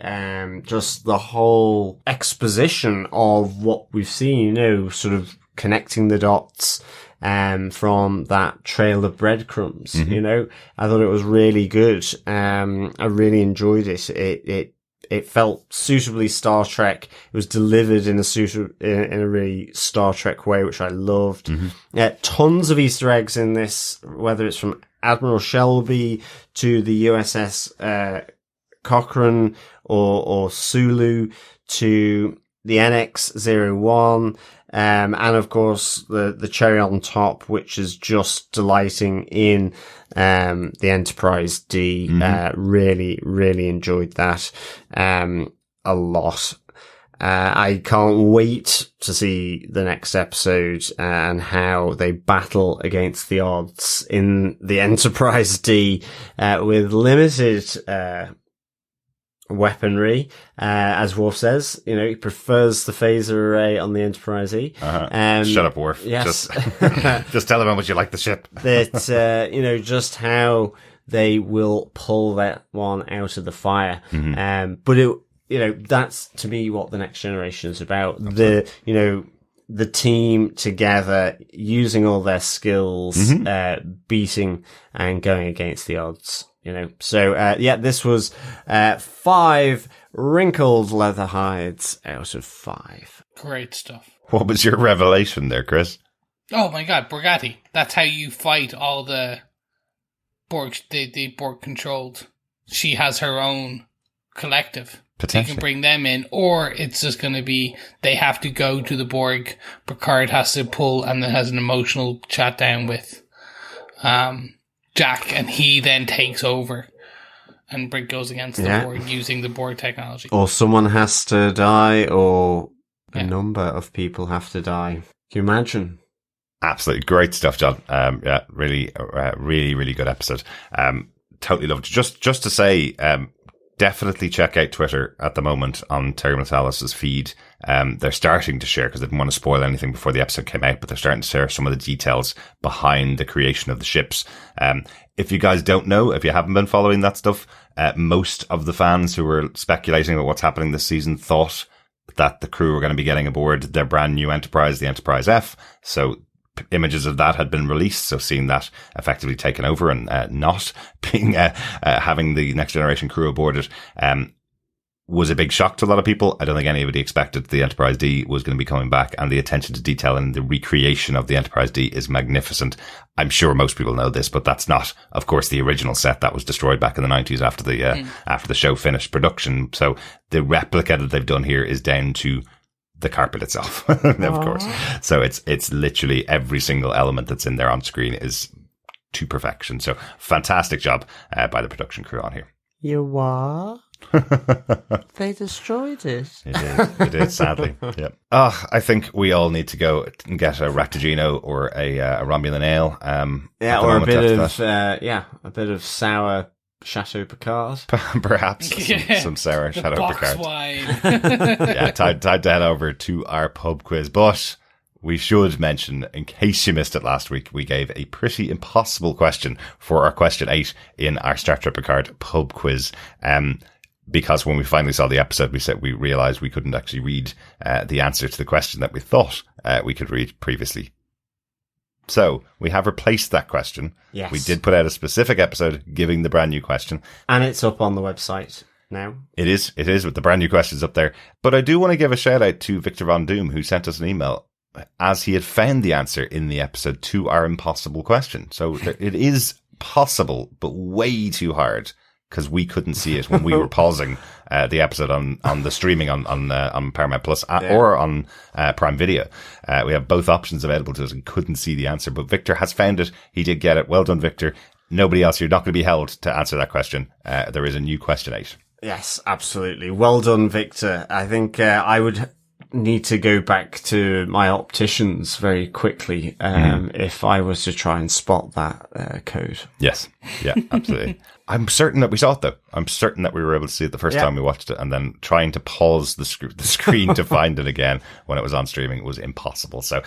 just the whole exposition of what we've seen, sort of connecting the dots, from that trail of breadcrumbs, I thought it was really good. I really enjoyed it. It felt suitably Star Trek. It was delivered in a really Star Trek way, which I loved. Tons of Easter eggs in this, whether it's from Admiral Shelby to the USS Cochrane or Sulu to the NX-01, and of course the cherry on top, which is just delighting in the Enterprise D. Really, really enjoyed that a lot. I can't wait to see the next episode and how they battle against the odds in the Enterprise D with limited weaponry, as Worf says. He prefers the phaser array on the Enterprise E. Shut up, Worf. Yes. Just tell them how much you like the ship. That just how they will pull that one out of the fire. But that's to me what the Next Generation is about. Absolutely. The team together, using all their skills, beating and going against the odds. So, this was 5 wrinkled leather hides out of 5. Great stuff. What was your revelation there, Chris? Oh my god, Borgatti. That's how you fight all the Borg, the Borg controlled. She has her own collective. You can bring them in, or it's just going to be they have to go to the Borg. Picard has to pull and then has an emotional chat down with Jack, and he then takes over and goes against the Borg using the Borg technology. Or someone has to die, or a number of people have to die. Can you imagine? Absolutely great stuff, John. Really, really good episode. Totally loved it. Just to say, definitely check out Twitter at the moment on Terry Matalas's feed. They're starting to share, because they didn't want to spoil anything before the episode came out, but they're starting to share some of the details behind the creation of the ships. If you guys don't know, if you haven't been following that stuff, most of the fans who were speculating about what's happening this season thought that the crew were going to be getting aboard their brand new Enterprise, the Enterprise F. So images of that had been released, so seeing that effectively taken over and not being having the Next Generation crew aboard it was a big shock to a lot of people. I don't think anybody expected the Enterprise D was going to be coming back, and the attention to detail and the recreation of the Enterprise D is magnificent. I'm sure most people know this, but that's not, of course, the original set that was destroyed back in the 90s after the show finished production. So the replica that they've done here is down to the carpet itself, of course. So it's literally every single element that's in there on screen is to perfection. So fantastic job by the production crew on here. You what? They destroyed it. It is, sadly. Yeah. I think we all need to go and get a Ractigino or a Romulan ale. Or a bit of sour Chateau Picard. Perhaps some sour Chateau Picard. Wine. Time to head over to our pub quiz. But we should mention, in case you missed it last week, we gave a pretty impossible question for our question 8 in our Star Trek Picard pub quiz. Because when we finally saw the episode, we realized we couldn't actually read the answer to the question that we thought we could read previously. So we have replaced that question. Yes. We did put out a specific episode giving the brand new question. And it's up on the website now. It is with the brand new questions up there. But I do want to give a shout out to Victor Von Doom, who sent us an email as he had found the answer in the episode to our impossible question. So it is possible, but way too hard, because we couldn't see it when we were pausing the episode on the streaming on Paramount Plus or on Prime Video. We have both options available to us and couldn't see the answer, but Victor has found it. He did get it. Well done, Victor. Nobody else, you're not going to be held to answer that question. There is a new question 8. Yes, absolutely. Well done, Victor. I think I would need to go back to my opticians very quickly if I was to try and spot that code. Yes. Yeah, absolutely. I'm certain that we saw it, though. I'm certain that we were able to see it the first time we watched it, and then trying to pause the screen to find it again when it was on streaming was impossible. So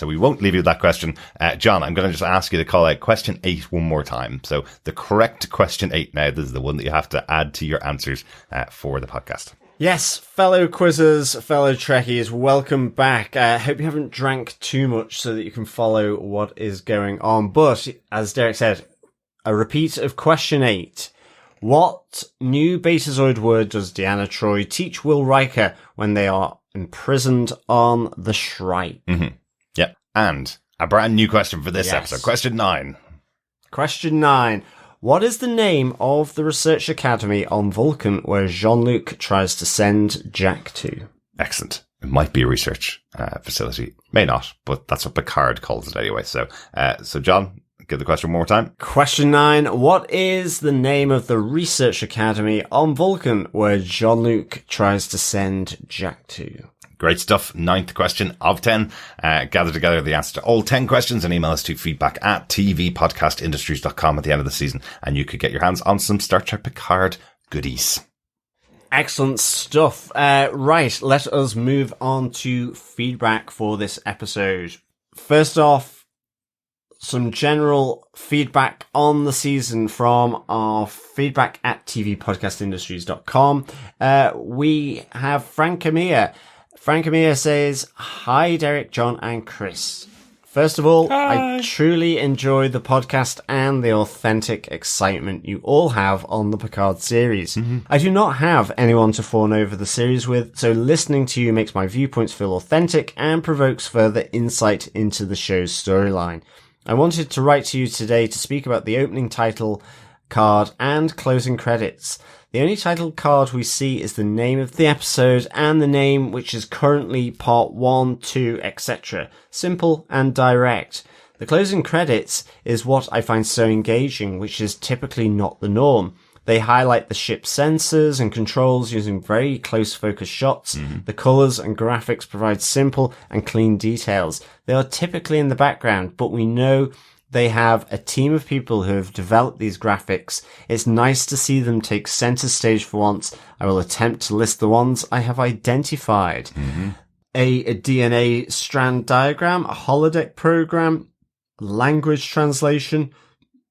we won't leave you with that question. John, I'm going to just ask you to call out question 8 one more time. So the correct question 8 now, this is the one that you have to add to your answers for the podcast. Yes, fellow quizzers, fellow Trekkies, welcome back. Hope you haven't drank too much so that you can follow what is going on. But, as Derek said, a repeat of question 8. What new Betazoid word does Deanna Troi teach Will Riker when they are imprisoned on the Shrike? Mm-hmm. Yep. And a brand new question for this episode. Question 9. Question 9. What is the name of the research academy on Vulcan where Jean Luc tries to send Jack to? Excellent. It might be a research facility. May not, but that's what Picard calls it anyway. So John, give the question one more time. Question 9. What is the name of the research academy on Vulcan where Jean Luc tries to send Jack to? Great stuff. 9th question of 10. Gather together the answer to all 10 questions and email us to feedback@tvpodcastindustries.com at the end of the season, and you could get your hands on some Star Trek Picard goodies. Excellent stuff. Right, let us move on to feedback for this episode. First off, some general feedback on the season from our feedback@tvpodcastindustries.com. We have Frank Amir. Frank Amir says, "Hi, Derek, John, and Chris. First of all, Hi. I truly enjoy the podcast and the authentic excitement you all have on the Picard series. I do not have anyone to fawn over the series with, so listening to you makes my viewpoints feel authentic and provokes further insight into the show's storyline. I wanted to write to you today to speak about the opening title card and closing credits. The only title card we see is the name of the episode and the name which is currently part 1, 2, etc. Simple and direct. The closing credits is what I find so engaging, which is typically not the norm. They highlight the ship's sensors and controls using very close focus shots. The colours and graphics provide simple and clean details. They are typically in the background, but we know they have a team of people who have developed these graphics. It's nice to see them take center stage for once. I will attempt to list the ones I have identified. A DNA strand diagram, a holodeck program, language translation,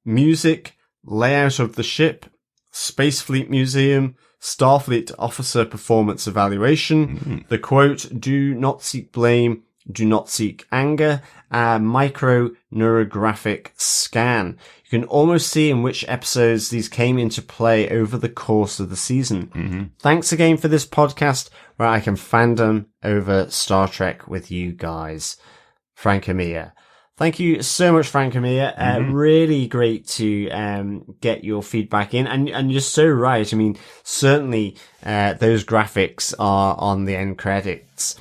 music, layout of the ship, Space Fleet Museum, Starfleet Officer Performance Evaluation, the quote, "Do not seek blame, do not seek anger," a micro neurographic scan. You can almost see in which episodes these came into play over the course of the season. Thanks again for this podcast where I can fandom over Star Trek with you guys. Frank Amir. Thank you so much, Frank Amir. Really great to get your feedback in. And you're so right. I mean, certainly those graphics are on the end credits.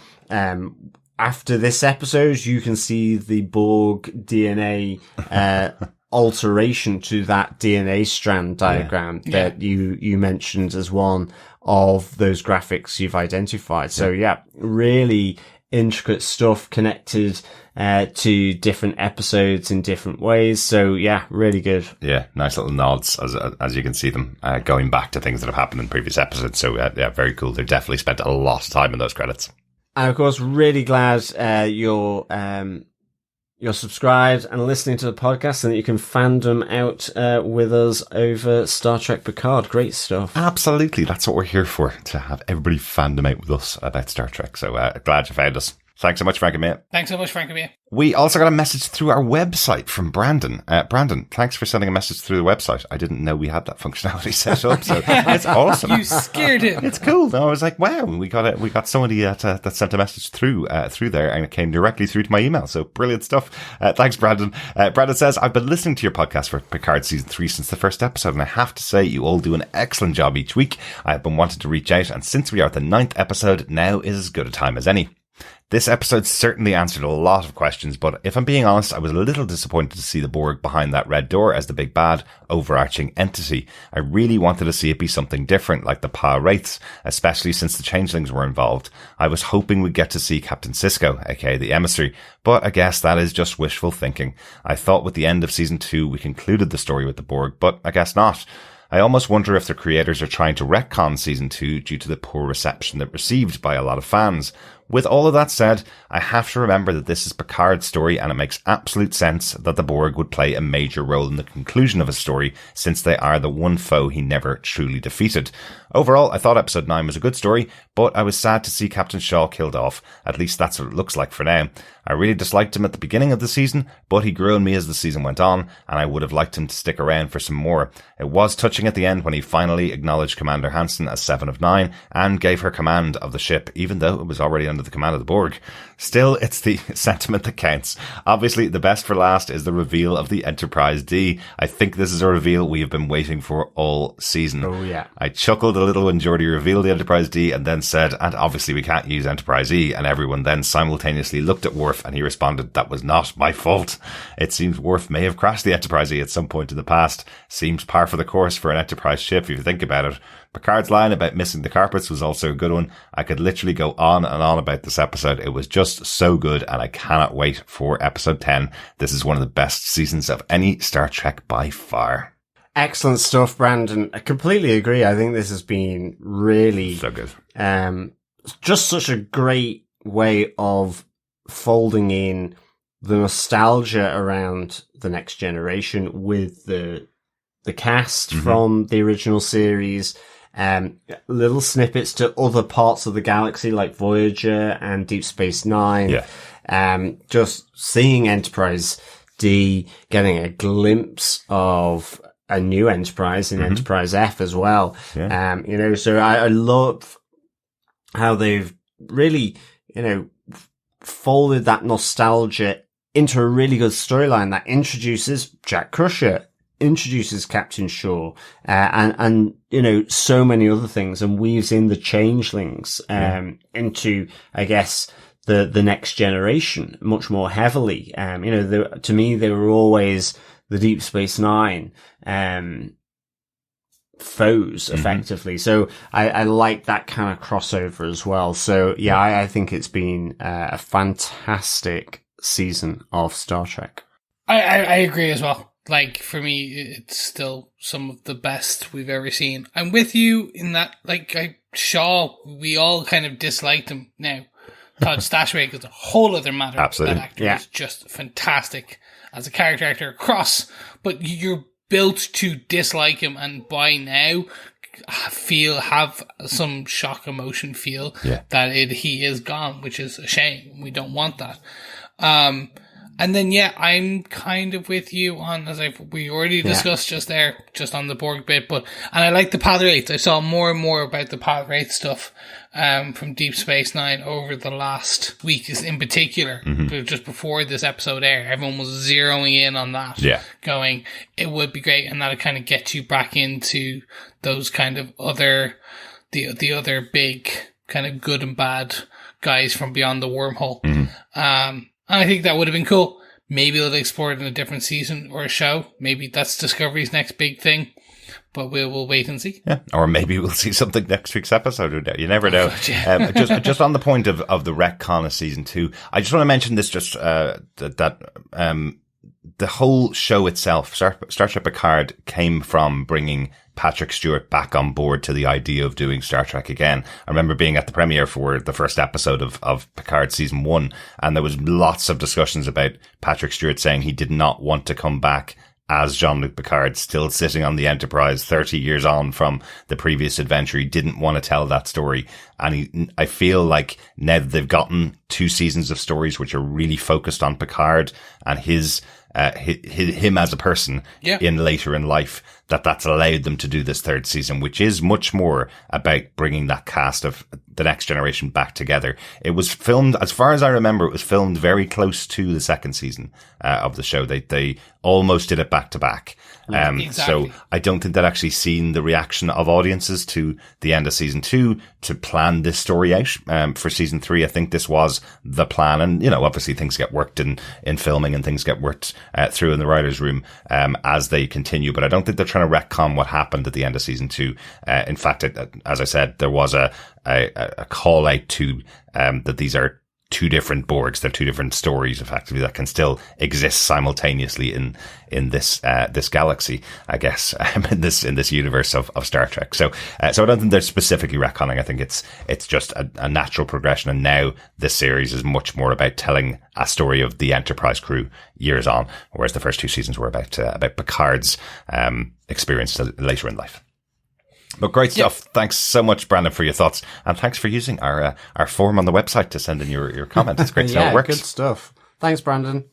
After this episode, you can see the Borg DNA alteration to that DNA strand diagram that you mentioned as one of those graphics you've identified. So yeah, really intricate stuff connected to different episodes in different ways. So yeah, really good. Yeah, nice little nods as you can see them going back to things that have happened in previous episodes. So yeah, very cool. They've definitely spent a lot of time in those credits. And of course, really glad you're subscribed and listening to the podcast and that you can fandom out with us over Star Trek Picard. Great stuff. Absolutely. That's what we're here for, to have everybody fandom out with us about Star Trek. So glad you found us. Thanks so much, Frank and Mate. Thanks so much, Frank and Mate. We also got a message through our website from Brandon. Brandon, thanks for sending a message through the website. I didn't know we had that functionality set up, so it's awesome. You scared him. It's cool. I was like, wow, we got somebody that sent a message through there, and it came directly through to my email. So brilliant stuff. Thanks, Brandon. Brandon says, I've been listening to your podcast for Picard season 3 since the first episode, and I have to say you all do an excellent job each week. I have been wanting to reach out, and since we are at the 9th episode, now is as good a time as any. This episode certainly answered a lot of questions, but if I'm being honest, I was a little disappointed to see the Borg behind that red door as the big bad, overarching entity. I really wanted to see it be something different, like the Pa Wraiths, especially since the changelings were involved. I was hoping we'd get to see Captain Sisko, aka the emissary, but I guess that is just wishful thinking. I thought with the end of season 2 we concluded the story with the Borg, but I guess not. I almost wonder if the creators are trying to retcon season 2 due to the poor reception it received by a lot of fans. With all of that said, I have to remember that this is Picard's story, and it makes absolute sense that the Borg would play a major role in the conclusion of his story, since they are the one foe he never truly defeated. Overall, I thought episode 9 was a good story, but I was sad to see Captain Shaw killed off. At least that's what it looks like for now. I really disliked him at the beginning of the season, but he grew on me as the season went on, and I would have liked him to stick around for some more. It was touching at the end when he finally acknowledged Commander Hansen as 7 of 9, and gave her command of the ship, even though it was already under the command of the Borg. Still, it's the sentiment that counts. Obviously, the best for last is the reveal of the Enterprise D. I think this is a reveal we have been waiting for all season. Oh, yeah. I chuckled a little when Geordi revealed the Enterprise D and then said, and obviously we can't use Enterprise E, and everyone then simultaneously looked at Worf and he responded, that was not my fault. It seems Worf may have crashed the Enterprise E at some point in the past. Seems par for the course for an Enterprise ship if you think about it. Picard's line about missing the carpets was also a good one. I could literally go on and on about this episode. It was just so good, and I cannot wait for episode 10. This is one of the best seasons of any Star Trek by far. Excellent stuff, Brandon. I completely agree. I think this has been really so good. Just such a great way of folding in the nostalgia around The Next Generation with the cast from the original series. Little snippets to other parts of the galaxy like Voyager and Deep Space Nine. Yeah. just seeing Enterprise D getting a glimpse of a new Enterprise in Enterprise F as well. Yeah. So I love how they've really, folded that nostalgia into a really good storyline that introduces Jack Crusher, introduces Captain Shaw, and so many other things, and weaves in the changelings, into, I guess, the next generation much more heavily. To me, they were always the Deep Space Nine, foes effectively. So I like that kind of crossover as well. So yeah, I think it's been a fantastic season of Star Trek. I agree as well. Like, for me, it's still some of the best we've ever seen. I'm with you in that, Shaw, we all kind of disliked him now. Todd Stashwick is a whole other matter. Absolutely. That actor is just fantastic as a character actor across, but you're built to dislike him, and by now have some shock emotion feel that he is gone, which is a shame. We don't want that. And then, I'm kind of with you on, we already discussed just on the Borg bit, and I like the Path Wraith. I saw more and more about the Path Wraith stuff, from Deep Space Nine over the last week in particular. Just before this episode aired, everyone was zeroing in on that. Going, it would be great, and that'll kind of get you back into those kind of the other big kind of good and bad guys from beyond the wormhole. And I think that would have been cool. Maybe they'll explore it in a different season or a show. Maybe that's Discovery's next big thing. But we'll wait and see. Yeah, or maybe we'll see something next week's episode. You never know. Just on the point of the retcon of season 2, I just want to mention this. The whole show itself, Star Trek Picard, came from bringing Patrick Stewart back on board to the idea of doing Star Trek again. I remember being at the premiere for the first episode of Picard season 1, and there was lots of discussions about Patrick Stewart saying he did not want to come back as Jean Luc Picard, still sitting on the Enterprise 30 years on from the previous adventure. He didn't want to tell that story. And I feel like now that they've gotten 2 seasons of stories which are really focused on Picard and him as a person in later in life, that's allowed them to do this 3rd season, which is much more about bringing that cast of the Next Generation back together. It was filmed, as far as I remember, it was filmed very close to the 2nd season of the show. They almost did it back to back. Exactly. So I don't think they'd actually seen the reaction of audiences to the end of season 2 to plan this story out. For season 3, I think this was the plan. And, obviously things get worked in filming and things get worked through in the writer's room, as they continue. But I don't think they're trying to retcon what happened at the end of season 2. In fact, as I said, there was a call out to, that these are 2 different Borgs. They're 2 different stories, effectively, that can still exist simultaneously in this galaxy, I guess, in this universe of Star Trek. So I don't think they're specifically retconning. I think it's just a natural progression. And now this series is much more about telling a story of the Enterprise crew years on, whereas the first 2 seasons were about Picard's, experience later in life. But great stuff. Yep. Thanks so much, Brandon, for your thoughts. And thanks for using our form on the website to send in your comment. It's great to know it works. Good stuff. Thanks, Brandon.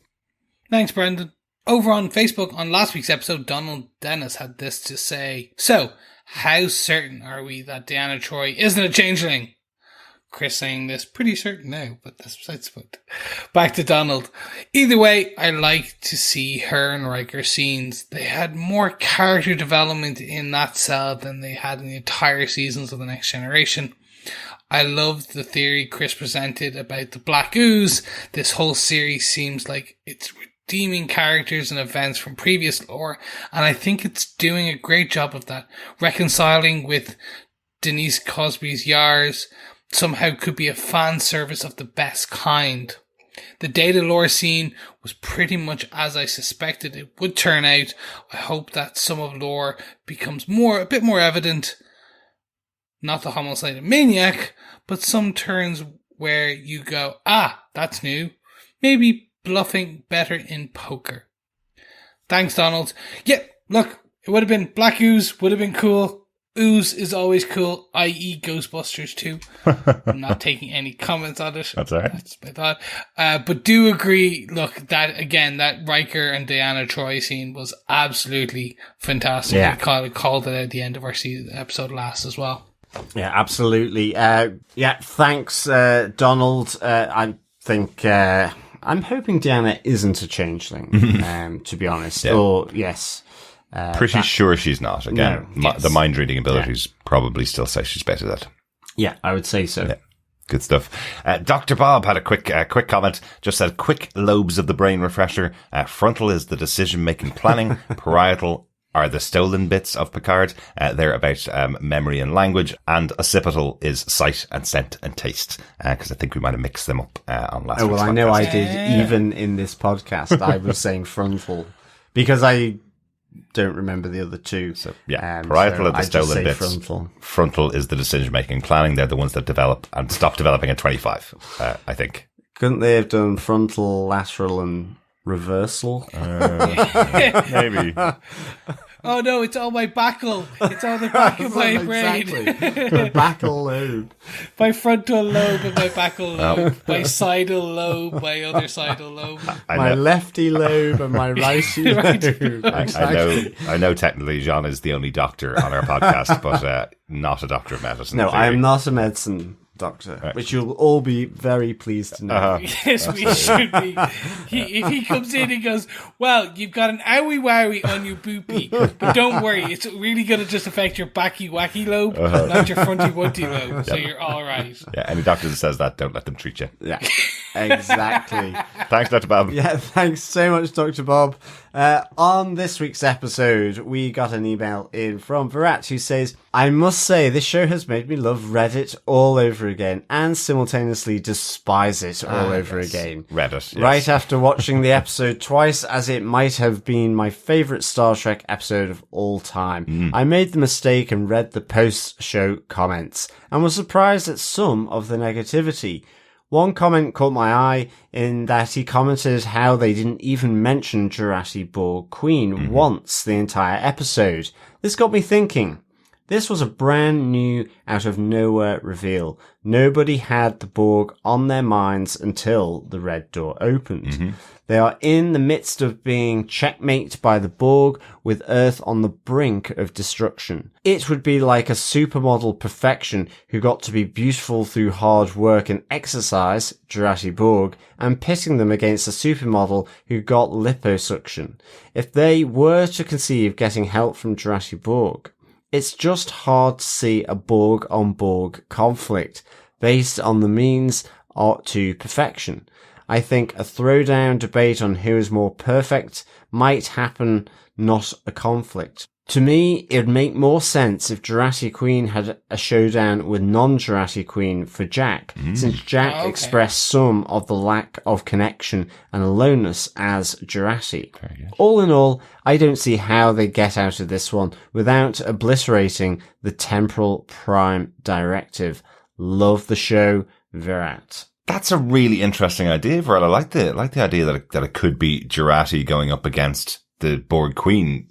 Thanks, Brandon. Over on Facebook, on last week's episode, Donald Dennis had this to say. So, how certain are we that Deanna Troi isn't a changeling? Chris saying this, pretty certain now, but that's besides the point. Back to Donald. Either way, I like to see her and Riker scenes. They had more character development in that cell than they had in the entire seasons of The Next Generation. I loved the theory Chris presented about the Black Ooze. This whole series seems like it's redeeming characters and events from previous lore, and I think it's doing a great job of that. Reconciling with Denise Cosby's Yars somehow could be a fan service of the best kind. The Data lore scene was pretty much as I suspected it would turn out. I hope that some of lore becomes a bit more evident. Not the homicidal maniac, but some turns where you go, that's new. Maybe bluffing better in poker. Thanks, Donald. Yeah, look, it would have been Black Ooze, would have been cool. Ooze is always cool, i.e. Ghostbusters 2. I'm not taking any comments on it. That's all right. That's my thought. But do agree, look, that Riker and Diana Troy scene was absolutely fantastic. Yeah. I called it at the end of our episode last as well. Yeah, absolutely. Thanks, Donald. I think, I'm hoping Diana isn't a changeling, to be honest. Yeah. Or, yes. Pretty sure she's not. Again, No. Yes. the mind reading abilities probably still say she's better at that. Yeah, I would say so. Yeah. Good stuff. Dr. Bob had a quick comment. Just said, quick lobes of the brain refresher. Frontal is the decision-making planning. Parietal are the stolen bits of Picard. They're about memory and language. And occipital is sight and scent and taste. Because I think we might have mixed them up on last week's well, I podcast. know I did. Even in this podcast, I was saying frontal. Because I don't remember the other two. So, parietal are the stolen bits. Frontal is the decision-making planning. They're the ones that develop and stop developing at 25, I think. Couldn't they have done frontal, lateral, and reversal? Maybe. Oh no, it's all my backle. It's all the back of my brain. Exactly. The backal lobe. My frontal lobe and my backle lobe. My sidal lobe, my other sidal lobe. My lefty lobe and my righty lobe. I know technically Jean is the only doctor on our podcast, but not a doctor of medicine. No, I am not a medicine doctor, which you'll all be very pleased to know. Yes, we should be. If he comes in and goes, well, you've got an owie wowie on your boopy, but don't worry, it's really going to just affect your backy wacky lobe, not your fronty wunty lobe, so you're all right. Yeah, any doctor that says that, don't let them treat you. Yeah, exactly. Thanks, Dr. Bob. Yeah, thanks so much, Dr. Bob. On this week's episode, we got an email in from Virat who says, I must say this show has made me love Reddit all over again and simultaneously despise it all over again. Reddit, yes. Right after watching the episode twice, as it might have been my favourite Star Trek episode of all time. I made the mistake and read the post-show comments and was surprised at some of the negativity. One comment caught my eye in that he commented how they didn't even mention Jurati Borg Queen once the entire episode. This got me thinking. This was a brand new, out of nowhere reveal. Nobody had the Borg on their minds until the Red Door opened. They are in the midst of being checkmated by the Borg, with Earth on the brink of destruction. It would be like a supermodel perfection who got to be beautiful through hard work and exercise, Jurati Borg, and pitting them against a supermodel who got liposuction. If they were to conceive getting help from Jurati Borg, it's just hard to see a Borg on Borg conflict based on the means to perfection. I think a throwdown debate on who is more perfect might happen, not a conflict. To me, it would make more sense if Jurati Queen had a showdown with non-Jurati Queen for Jack, since Jack expressed some of the lack of connection and aloneness as Jurati. All in all, I don't see how they get out of this one without obliterating the temporal prime directive. Love the show, Virat. That's a really interesting idea, Virat. I like the idea that it could be Jurati going up against the Borg Queen,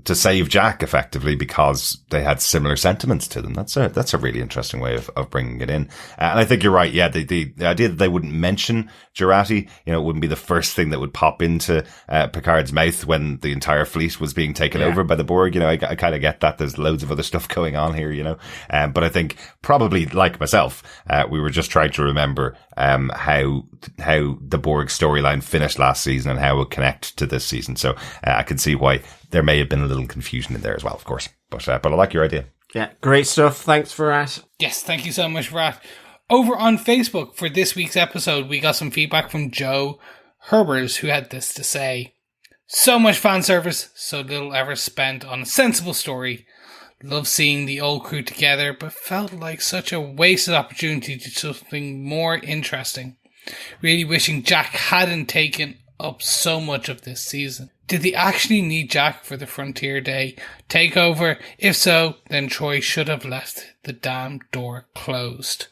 to save Jack effectively because they had similar sentiments to them. That's a really interesting way of bringing it in. And I think you're right. Yeah. The idea that they wouldn't mention Jurati, it wouldn't be the first thing that would pop into Picard's mouth when the entire fleet was being taken over by the Borg. I kind of get that. There's loads of other stuff going on here, but I think probably like myself, we were just trying to remember, how the Borg storyline finished last season and how it would connect to this season. So, I can see why there may have been a little confusion in there as well, of course. But I like your idea. Yeah, great stuff. Thanks for that. Yes, thank you so much for that. Over on Facebook for this week's episode, we got some feedback from Joe Herbers, who had this to say. So much fan service, so little ever spent on a sensible story. Love seeing the old crew together, but felt like such a wasted opportunity to do something more interesting. Really wishing Jack hadn't taken up so much of this season. Did they actually need Jack for the Frontier Day takeover? If so, then Troy should have left the damn door closed.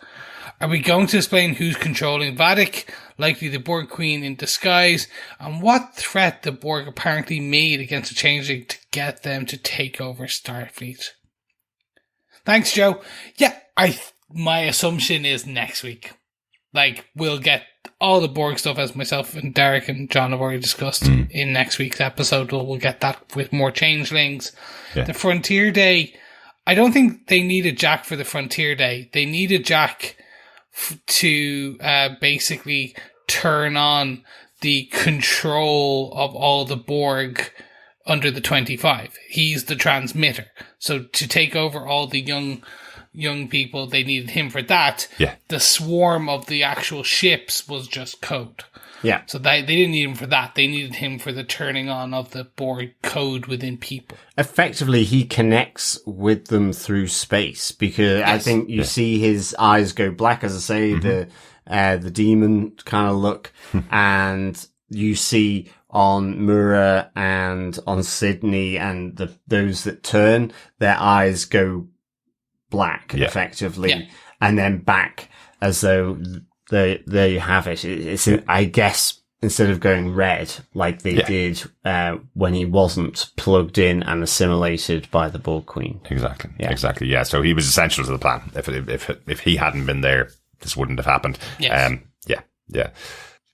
Are we going to explain who's controlling Vadic, likely the Borg Queen in disguise, and what threat the Borg apparently made against the Changeling to get them to take over Starfleet? Thanks, Joe. Yeah, my assumption is next week. Like, we'll get all the Borg stuff, as myself and Derek and John have already discussed in next week's episode. We'll get that with more changelings. Yeah. The Frontier Day, I don't think they needed Jack for the Frontier Day. They needed Jack to basically turn on the control of all the Borg under the 25. He's the transmitter. So to take over all the young people, they needed him for that. Yeah. The swarm of the actual ships was just code. Yeah. So they didn't need him for that. They needed him for the turning on of the Borg code within people. Effectively, he connects with them through space, because I think you see his eyes go black, as I say, the demon kind of look, and you see on Mura and on Sydney and those that turn, their eyes go black, effectively, and then back as though there you have it. It's I guess, instead of going red like they did when he wasn't plugged in and assimilated by the Borg Queen. Exactly. Yeah. Exactly. Yeah. So he was essential to the plan. If he hadn't been there, this wouldn't have happened. Yes. Yeah.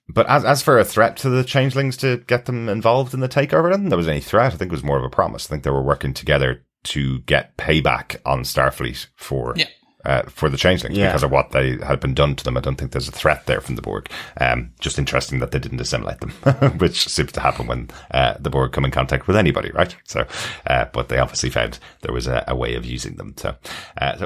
But as for a threat to the changelings to get them involved in the takeover, I don't think there was any threat. I think it was more of a promise. I think they were working together to get payback on Starfleet for the changelings because of what they had been done to them. I don't think there's a threat there from the Borg. Just interesting that they didn't assimilate them, which seems to happen when the Borg come in contact with anybody, right? So, but they obviously found there was a way of using them. So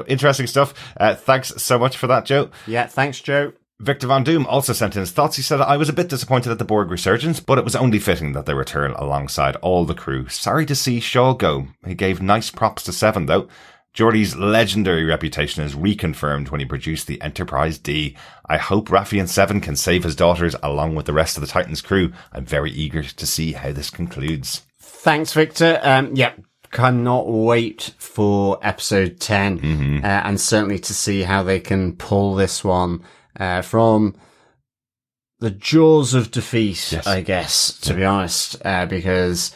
interesting stuff. Thanks so much for that, Joe. Yeah, thanks, Joe. Victor Von Doom also sent in his thoughts. He said, I was a bit disappointed at the Borg resurgence, but it was only fitting that they return alongside all the crew. Sorry to see Shaw go. He gave nice props to Seven, though. Geordie's legendary reputation is reconfirmed when he produced the Enterprise D. I hope Raffi and Seven can save his daughters along with the rest of the Titans crew. I'm very eager to see how this concludes. Thanks, Victor. Cannot wait for episode 10, and certainly to see how they can pull this one from the jaws of defeat, I guess, to be honest, because,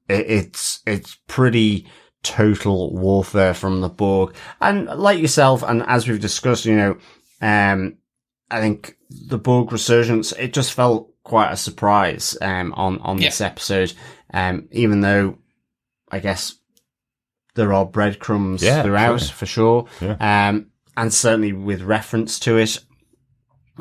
it's pretty total warfare from the Borg. And like yourself, and as we've discussed, I think the Borg resurgence, it just felt quite a surprise, on this episode, even though I guess there are breadcrumbs throughout, for sure. Yeah. And certainly with reference to it,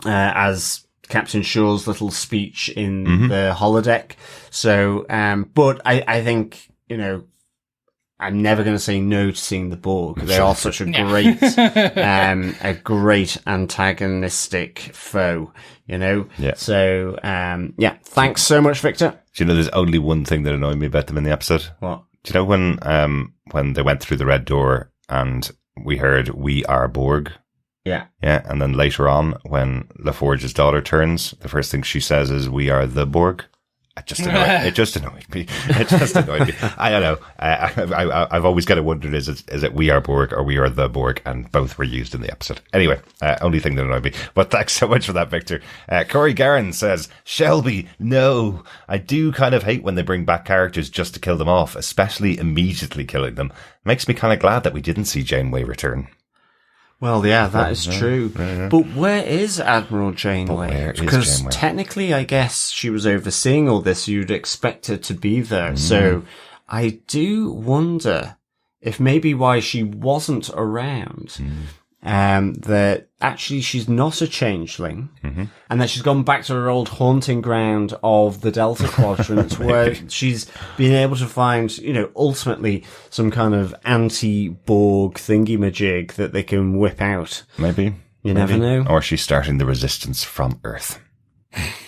as Captain Shaw's little speech in the holodeck. So, but I think, I'm never going to say no to seeing the Borg. They are such a great antagonistic foe, Yeah. So, thanks so much, Victor. Do you know there's only one thing that annoyed me about them in the episode? What? Do you know when they went through the red door and we heard "We are Borg"? Yeah. Yeah, and then later on, when LaForge's daughter turns, the first thing she says is "We are the Borg." It just annoyed me. I don't know. I've always kind of wondered, is it "We are Borg" or "We are the Borg"? And both were used in the episode. Anyway, only thing that annoyed me. But thanks so much for that, Victor. Corey Garron says, Shelby, no. I do kind of hate when they bring back characters just to kill them off, especially immediately killing them. Makes me kind of glad that we didn't see Janeway return. Well, yeah, that is true. Yeah. But where is Admiral Janeway? Because technically, I guess she was overseeing all this. You'd expect her to be there. So I do wonder if maybe why she wasn't around, that actually she's not a changeling, and that she's gone back to her old haunting ground of the Delta Quadrant, where she's been able to find, ultimately some kind of anti-Borg thingy-majig that they can whip out. Maybe. You never know. Or she's starting the resistance from Earth.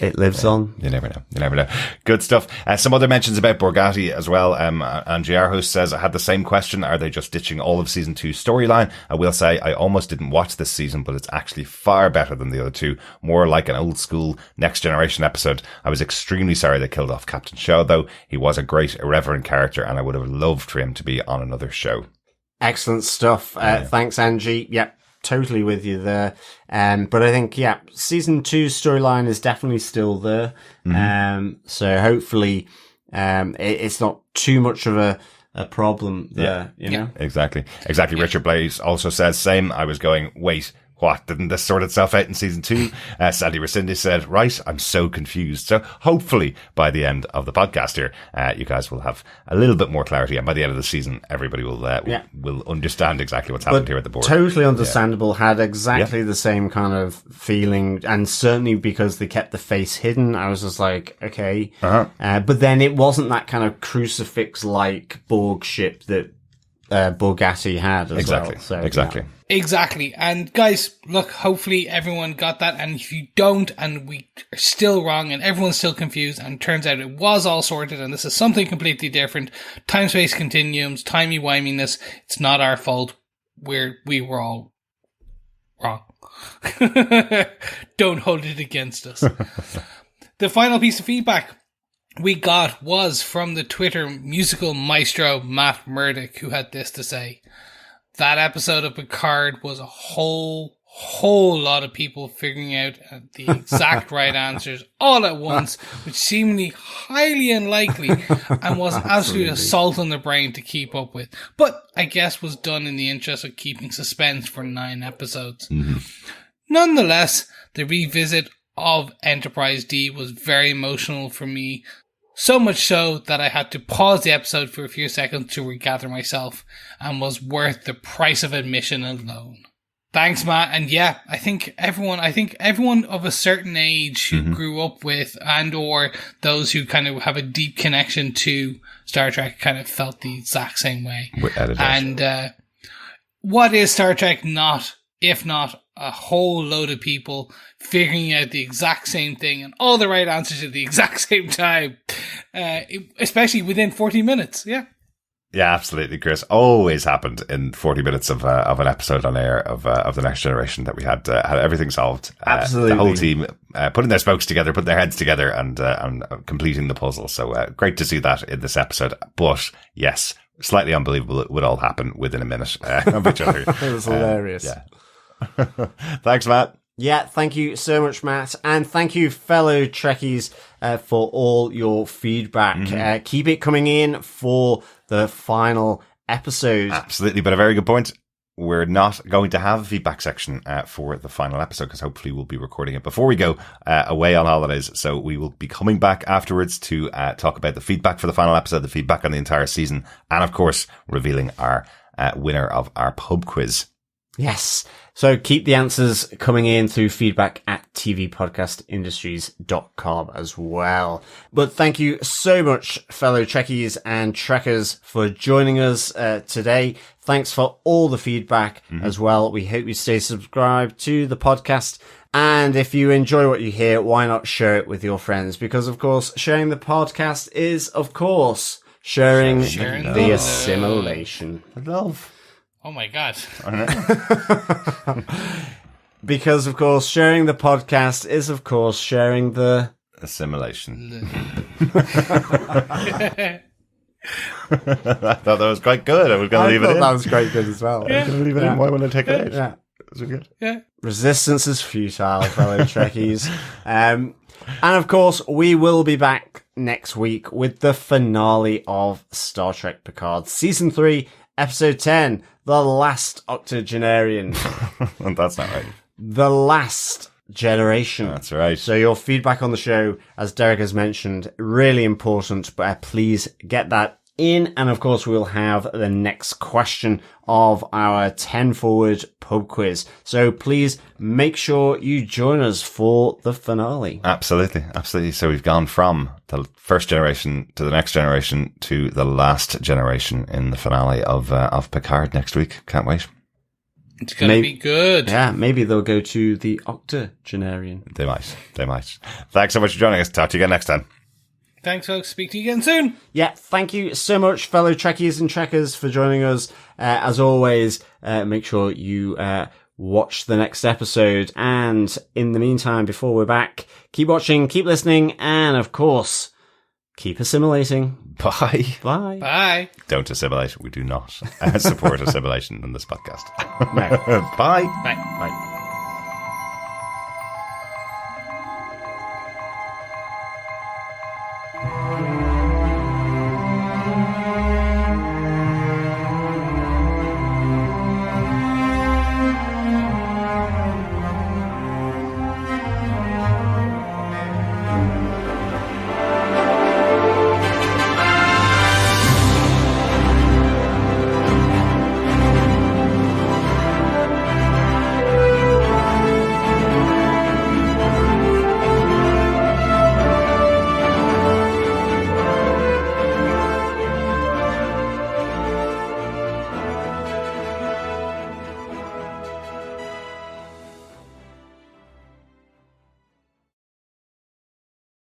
It lives on. You never know. Good stuff. Some other mentions about Borgatti as well. Angiarhos says, I had the same question. Are they just ditching all of season 2 storyline? I will say I almost didn't watch this season, but it's actually far better than the other two. More like an old school Next Generation episode. I was extremely sorry they killed off Captain Shaw, though. He was a great, irreverent character, and I would have loved for him to be on another show. Excellent stuff. Thanks, Angie. Yep. Totally with you there. But I think, season 2 storyline is definitely still there. So hopefully, it's not too much of a problem there, you know? Exactly. Richard Blaze also says, same. I was going, wait, what? Didn't this sort itself out in season 2? Sandy Resindi said, right, I'm so confused. So hopefully by the end of the podcast here, you guys will have a little bit more clarity. And by the end of the season, everybody will understand exactly what's happened here at the board. Totally understandable. Had exactly the same kind of feeling. And certainly because they kept the face hidden, I was just like, okay. But then it wasn't that kind of crucifix-like Borg ship that Borgatti had as well. So, Exactly. And guys, look, hopefully everyone got that. And if you don't, and we are still wrong and everyone's still confused, and turns out it was all sorted and this is something completely different, time-space continuums, timey-wiminess, it's not our fault. We were all wrong. Don't hold it against us. The final piece of feedback we got was from the Twitter musical maestro Matt Murdoch, who had this to say. That episode of Picard was a whole lot of people figuring out the exact right answers all at once, which seemingly highly unlikely and was an absolute assault on the brain to keep up with. But I guess was done in the interest of keeping suspense for 9 episodes. Nonetheless, the revisit of Enterprise D was very emotional for me. So much so that I had to pause the episode for a few seconds to regather myself, and was worth the price of admission alone. Thanks, Matt. And yeah, I think everyone of a certain age who grew up with, and or those who kind of have a deep connection to Star Trek, kind of felt the exact same way. And what is Star Trek if not a whole load of people figuring out the exact same thing and all the right answers at the exact same time, especially within 40 minutes. Yeah, absolutely, Chris. Always happened in 40 minutes of an episode on air of The Next Generation that we had everything solved. Absolutely, the whole team putting their spokes together, putting their heads together, and completing the puzzle. So great to see that in this episode. But yes, slightly unbelievable it would all happen within a minute of each other. It was hilarious. Thanks, Matt. Yeah, thank you so much, Matt. And thank you, fellow Trekkies, for all your feedback. Keep it coming in for the final episode. Absolutely, but a very good point. We're not going to have a feedback section for the final episode, because hopefully we'll be recording it before we go away on holidays. So we will be coming back afterwards to talk about the feedback for the final episode, the feedback on the entire season, and of course, revealing our winner of our pub quiz. Yes. So keep the answers coming in through feedback at tvpodcastindustries.com as well. But thank you so much, fellow Trekkies and Trekkers, for joining us today. Thanks for all the feedback as well. We hope you stay subscribed to the podcast. And if you enjoy what you hear, why not share it with your friends? Because, of course, sharing the podcast is, of course, sharing the assimilation. Love. Oh my God. Because, of course, sharing the podcast is, of course, sharing the assimilation. I thought that was quite good. I was going to leave it in. That was quite good as well. I was going to leave it in. Why wouldn't I take it out? Yeah. Was it good? Yeah. Resistance is futile, fellow Trekkies. And of course, we will be back next week with the finale of Star Trek Picard Season 3, Episode 10, The Last Octogenarian. That's not right. The Last Generation. That's right. So your feedback on the show, as Derek has mentioned, really important, but please get that in. And of course, we'll have the next question of our 10 Forward pub quiz. So please make sure you join us for the finale. Absolutely. Absolutely. So we've gone from the first generation to the next generation to the last generation in the finale of Picard next week. Can't wait. It's going to be good. Yeah, maybe they'll go to the octogenarian. They might. Thanks so much for joining us. Talk to you again next time. Thanks, folks. Speak to you again soon. Yeah, thank you so much, fellow Trekkies and Trekkers, for joining us. As always, make sure you watch the next episode. And in the meantime, before we're back, keep watching, keep listening, and of course, keep assimilating. Bye. Bye. Bye. Don't assimilate. We do not support assimilation in this podcast. No. Bye. Bye. Bye.